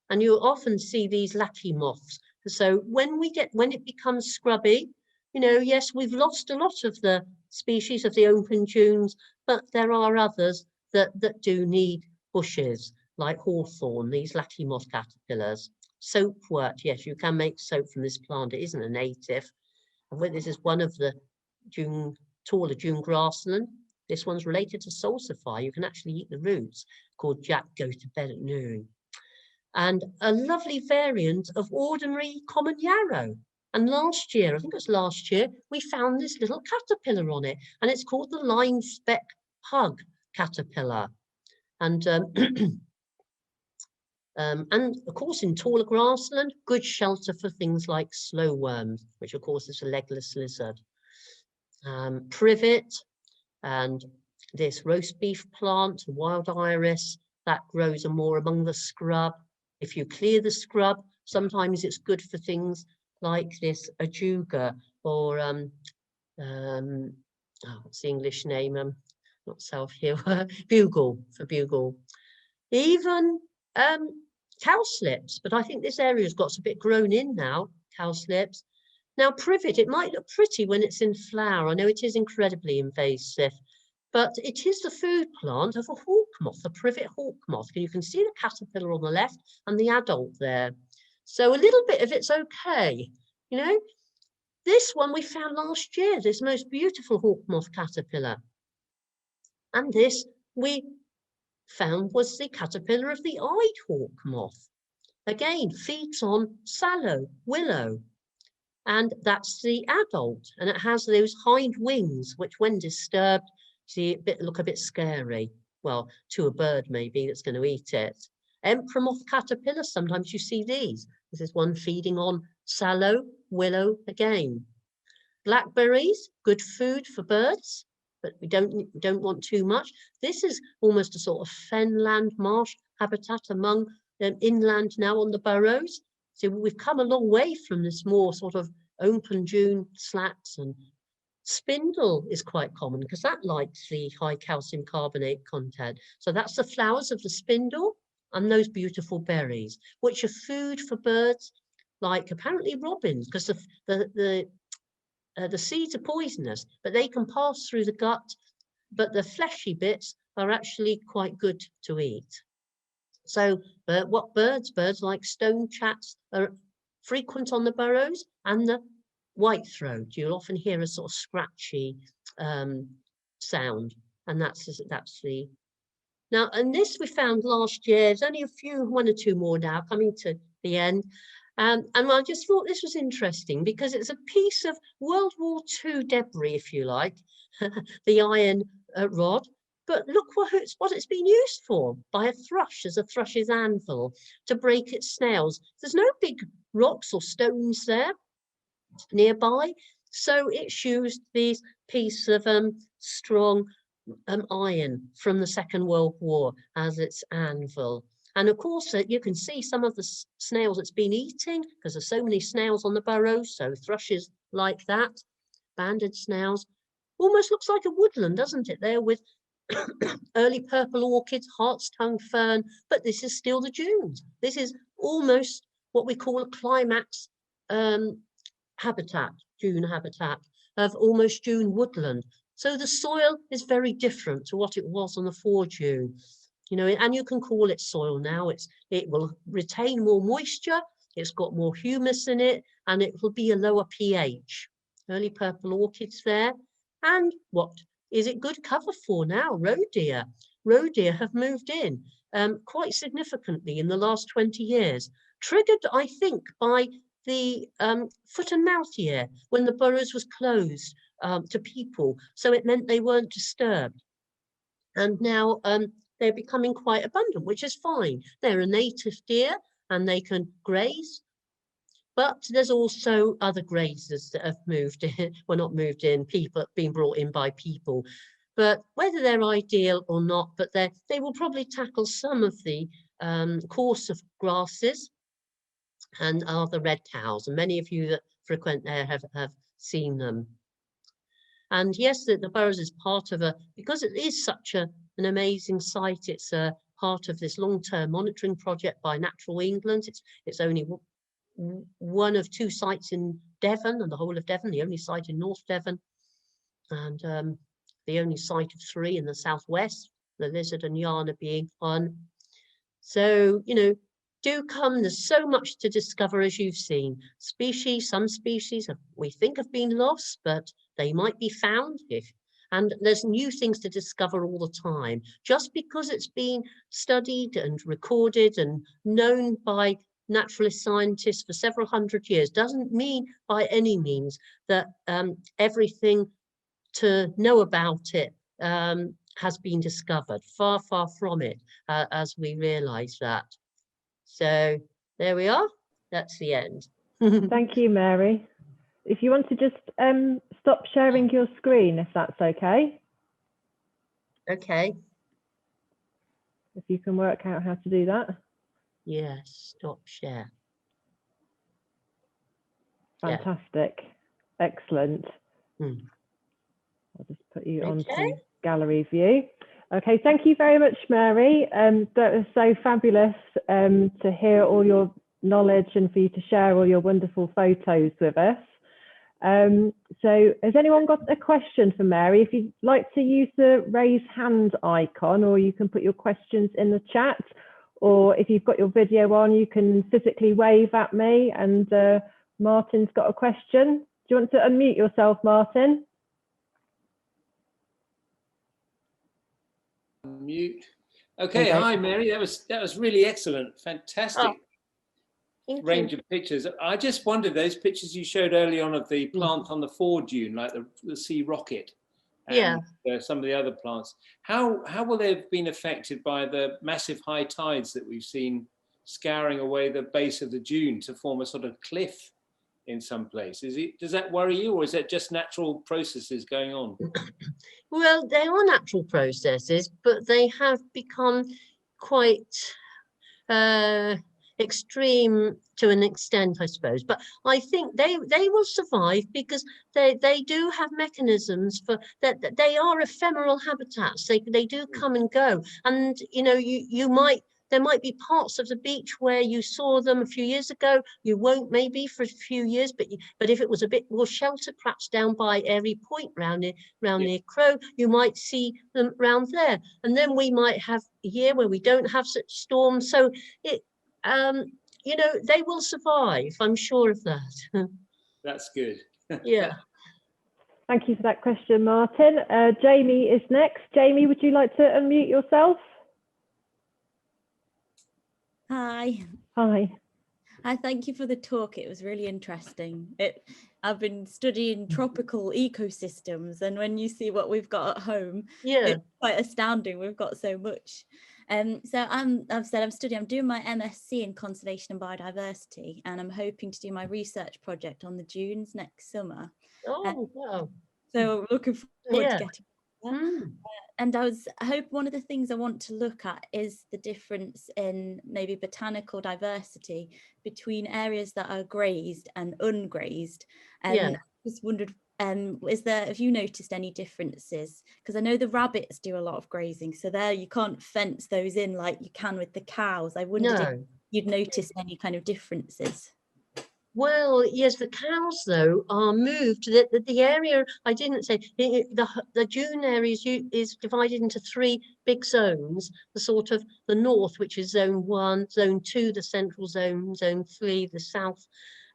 Speaker 2: And you'll often see these lackey moths. So when it becomes scrubby, you know, yes, we've lost a lot of the species of the open dunes, but there are others that do need bushes, like hawthorn, these lackey moth caterpillars. Soapwort, yes, you can make soap from this plant. It isn't a native. And this is one of the taller June grassland. This one's related to salsify. You can actually eat the roots, called Jack Go to Bed at Noon. And a lovely variant of ordinary common yarrow. And last year, I think it was last year, we found this little caterpillar on it, and it's called the line speck pug caterpillar. And and of course, in taller grassland, good shelter for things like slowworms, which of course is a legless lizard. Privet, and this roast beef plant, wild iris, that grows more among the scrub. If you clear the scrub, sometimes it's good for things like this ajuga, or what's the English name? Not South Hill, bugle, for bugle. Even cowslips, but I think this area's got a bit grown in now, cowslips. Now privet, it might look pretty when it's in flower. I know it is incredibly invasive, but it is the food plant of a hawk moth, a privet hawk moth. You can see the caterpillar on the left and the adult there. So a little bit of it's okay, you know. This one we found last year, this most beautiful hawk moth caterpillar. And this, we found was the caterpillar of the eyed hawk moth. Again, feeds on sallow, willow, and that's the adult. And it has those hind wings, which when disturbed, look a bit scary. Well, to a bird maybe that's going to eat it. Emperor moth caterpillar, sometimes you see these. This is one feeding on sallow, willow again. Blackberries, good food for birds, but we don't want too much. This is almost a sort of fenland marsh habitat among inland now on the Burrows. So we've come a long way from this more sort of open June slats, and spindle is quite common because that likes the high calcium carbonate content. So that's the flowers of the spindle and those beautiful berries, which are food for birds like apparently robins, because the seeds are poisonous, but they can pass through the gut, but the fleshy bits are actually quite good to eat. So what birds like stone chats are frequent on the Burrows, and the white-throat. You'll often hear a sort of scratchy sound, and that's the. Now, and this we found last year. There's only one or two more now coming to the end. And I just thought this was interesting because it's a piece of World War II debris, if you like, the iron rod. But look what it's been used for by a thrush as a thrush's anvil to break its snails. There's no big rocks or stones there nearby, so it's used this piece of strong iron from the Second World War as its anvil. And of course, you can see some of the snails it's been eating because there's so many snails on the Burrows. So thrushes like that, banded snails, almost looks like a woodland, doesn't it? There with early purple orchids, hart's tongue fern, but this is still the dunes. This is almost what we call a climax habitat, dune habitat of almost dune woodland. So the soil is very different to what it was on the fore-dune. You know, and you can call it soil now. It will retain more moisture, it's got more humus in it, and it will be a lower pH. Early purple orchids there. And what is it good cover for now? Roe deer. Roe deer have moved in quite significantly in the last 20 years, triggered, I think, by the foot and mouth year when the Burrows was closed to people. So it meant they weren't disturbed. And now they're becoming quite abundant, which is fine. They're a native deer and they can graze. But there's also other grazers that have moved in, well, not moved in, people being brought in by people. But whether they're ideal or not, but they will probably tackle some of the coarser grasses and are the red cows. And many of you that frequent there have seen them. And yes, the Burrows is part of because it is such an amazing site, it's a part of this long-term monitoring project by Natural England. It's only one of two sites in Devon and the whole of Devon, the only site in North Devon, and the only site of 3 in the southwest, the lizard and yarner being one. So, you know, do come, there's so much to discover, as you've seen. Some species we think have been lost, but they might be found, and there's new things to discover all the time. Just because it's been studied and recorded and known by naturalist scientists for several hundred years doesn't mean by any means that everything to know about it has been discovered. Far, far from it, as we realise that. So there we are. That's the end.
Speaker 1: Thank you, Mary. If you want to just stop sharing your screen, if that's okay.
Speaker 2: Okay.
Speaker 1: If you can work out how to do that.
Speaker 2: Yes, stop share.
Speaker 1: Fantastic. Yeah. Excellent. I'll just put you onto gallery view. Okay, thank you very much, Mary. That was so fabulous to hear all your knowledge and for you to share all your wonderful photos with us. So has anyone got a question for Mary? If you'd like to use the raise hand icon, or you can put your questions in the chat, or if you've got your video on, you can physically wave at me. And Martin's got a question. Do you want to unmute yourself, Martin?
Speaker 3: Mute. Okay,
Speaker 1: Okay.
Speaker 3: hi Mary. That was really excellent, fantastic
Speaker 2: Thank
Speaker 3: range
Speaker 2: you.
Speaker 3: of pictures. I just wondered, those pictures you showed early on of the plant on the fore dune, like the sea rocket, and some of the other plants. How will they have been affected by the massive high tides that we've seen scouring away the base of the dune to form a sort of cliff in some places? Does that worry you, or is that just natural processes going on?
Speaker 2: Well, they are natural processes, but they have become quite extreme to an extent, I suppose. But I think they will survive because they do have mechanisms for that. They are ephemeral habitats. They do come and go, and you know there might be parts of the beach where you saw them a few years ago. You won't maybe for a few years, but if it was a bit more sheltered, perhaps down by Airy Point round near Crow, you might see them round there. And then we might have a year where we don't have such storms. So it, you know, they will survive. I'm sure of that.
Speaker 3: That's good.
Speaker 2: Yeah.
Speaker 1: Thank you for that question, Martin. Jamie is next. Jamie, would you like to unmute yourself?
Speaker 4: Hi.
Speaker 1: Hi.
Speaker 4: Hi, thank you for the talk. It was really interesting. I've been studying tropical ecosystems, and when you see what we've got at home, it's quite astounding. We've got so much. So I'm doing my MSc in conservation and biodiversity, and I'm hoping to do my research project on the dunes next summer.
Speaker 2: Oh, wow.
Speaker 4: So looking forward to getting there. And I hope one of the things I want to look at is the difference in maybe botanical diversity between areas that are grazed and ungrazed. I just wondered, have you noticed any differences? Because I know the rabbits do a lot of grazing, so there you can't fence those in like you can with the cows. I wondered if you'd noticed any kind of differences.
Speaker 2: Well, yes, the cows, though, are moved. The area, I didn't say, the dune area is divided into 3 big zones. The sort of the north, which is zone 1, zone 2, the central zone, zone 3, the south.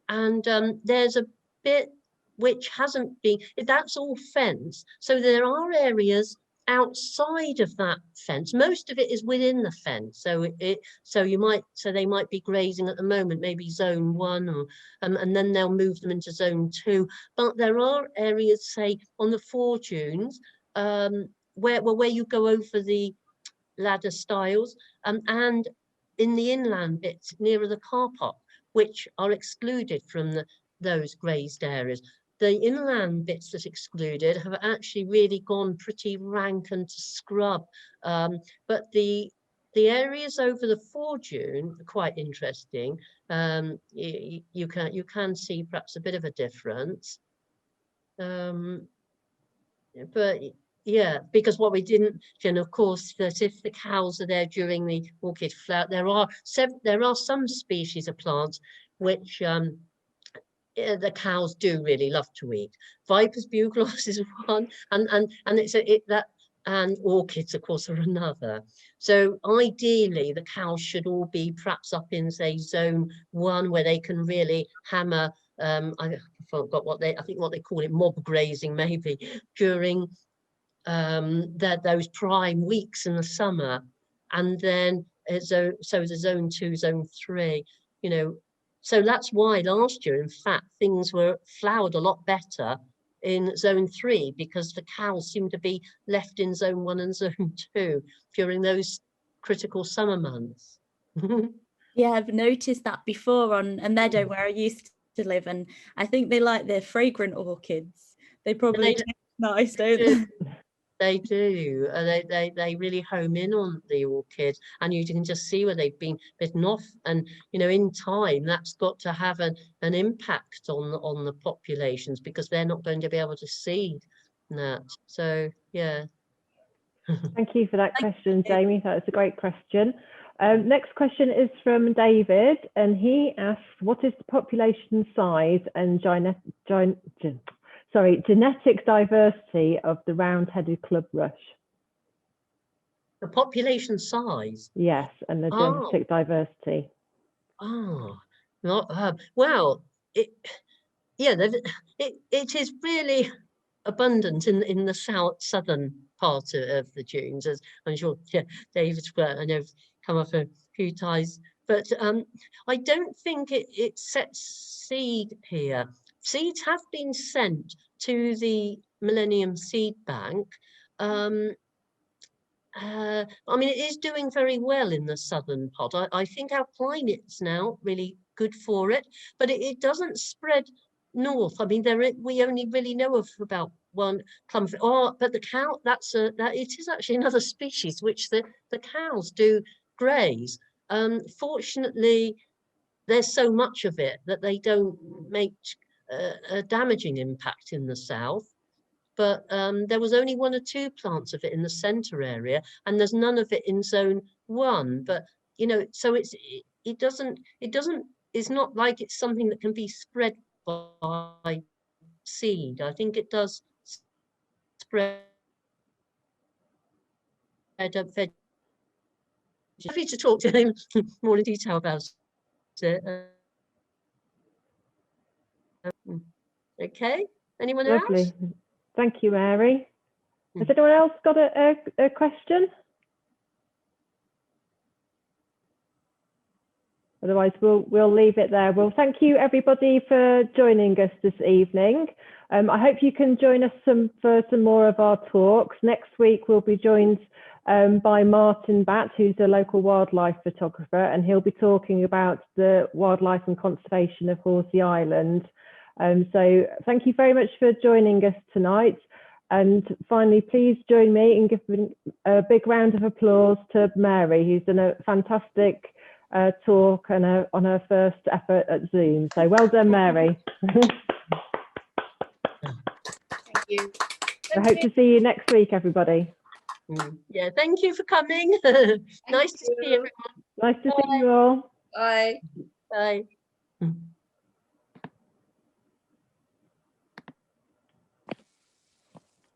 Speaker 2: And there's a bit which hasn't been, that's all fenced. So there are areas outside of that fence. Most of it is within the fence, so they might be grazing at the moment, maybe zone 1, or and then they'll move them into zone 2. But there are areas, say on the fore dunes, where you go over the ladder stiles, and in the inland bits nearer the car park, which are excluded from those grazed areas. The inland bits that excluded have actually really gone pretty rank and to scrub. But the areas over the fore dune are quite interesting. You can see perhaps a bit of a difference. But yeah, because what we didn't, and of course, that if the cows are there during the orchid flower, there are some species of plants which the cows do really love to eat. Viper's bugloss is one, and and orchids, of course, are another. So ideally, the cows should all be perhaps up in, say, zone 1, where they can really hammer. I forgot what I think what they call it, mob grazing, maybe during those prime weeks in the summer, and then so the zone 2, zone 3, you know. So that's why last year, in fact, things were flowered a lot better in zone 3, because the cows seem to be left in zone 1 and zone 2 during those critical summer months.
Speaker 4: Yeah, I've noticed that before on a meadow where I used to live, and I think they like their fragrant orchids. They probably taste nice, don't they?
Speaker 2: They do. They really home in on the orchid, and you can just see where they've been bitten off. And you know, in time, that's got to have an impact on the populations, because they're not going to be able to seed that. So yeah.
Speaker 1: Thank you for that question, Jamie. That was a great question. Next question is from David, and he asks, what is the population size and genetic diversity of the round-headed club rush?
Speaker 2: The population size?
Speaker 1: Yes, and the genetic diversity.
Speaker 2: Oh, well, it is really abundant in the southern part of the dunes, as I'm sure David's I know come up a few times, but I don't think it sets seed here. Seeds have been sent to the Millennium Seed Bank. I mean, it is doing very well in the southern part. I think our climate's now really good for it, but it doesn't spread north. I mean, we only really know of about one clump. But the cow, it is actually another species which the cows do graze. Fortunately, there's so much of it that they don't make a damaging impact in the south. But there was only 1 or 2 plants of it in the centre area, and there's none of it in zone 1. But you know, so it's not like it's something that can be spread by seed. I think it does spread veg. Happy to talk to him more in detail about it. Okay, anyone
Speaker 1: Lovely.
Speaker 2: else?
Speaker 1: Thank you, Mary. Has anyone else got a question? Otherwise, we'll leave it there. Well, thank you everybody for joining us this evening. I hope you can join us for some more of our talks. Next week, we'll be joined by Martin Batt, who's a local wildlife photographer, and he'll be talking about the wildlife and conservation of Horsey Island. So thank you very much for joining us tonight. And finally, please join me in giving a big round of applause to Mary, who's done a fantastic talk and on her first effort at Zoom. So well done, Mary.
Speaker 5: Thank you.
Speaker 1: I hope to see you next week, everybody.
Speaker 2: Yeah, thank you for coming. Nice to see everyone.
Speaker 1: Nice to see you all.
Speaker 5: Bye.
Speaker 2: Bye.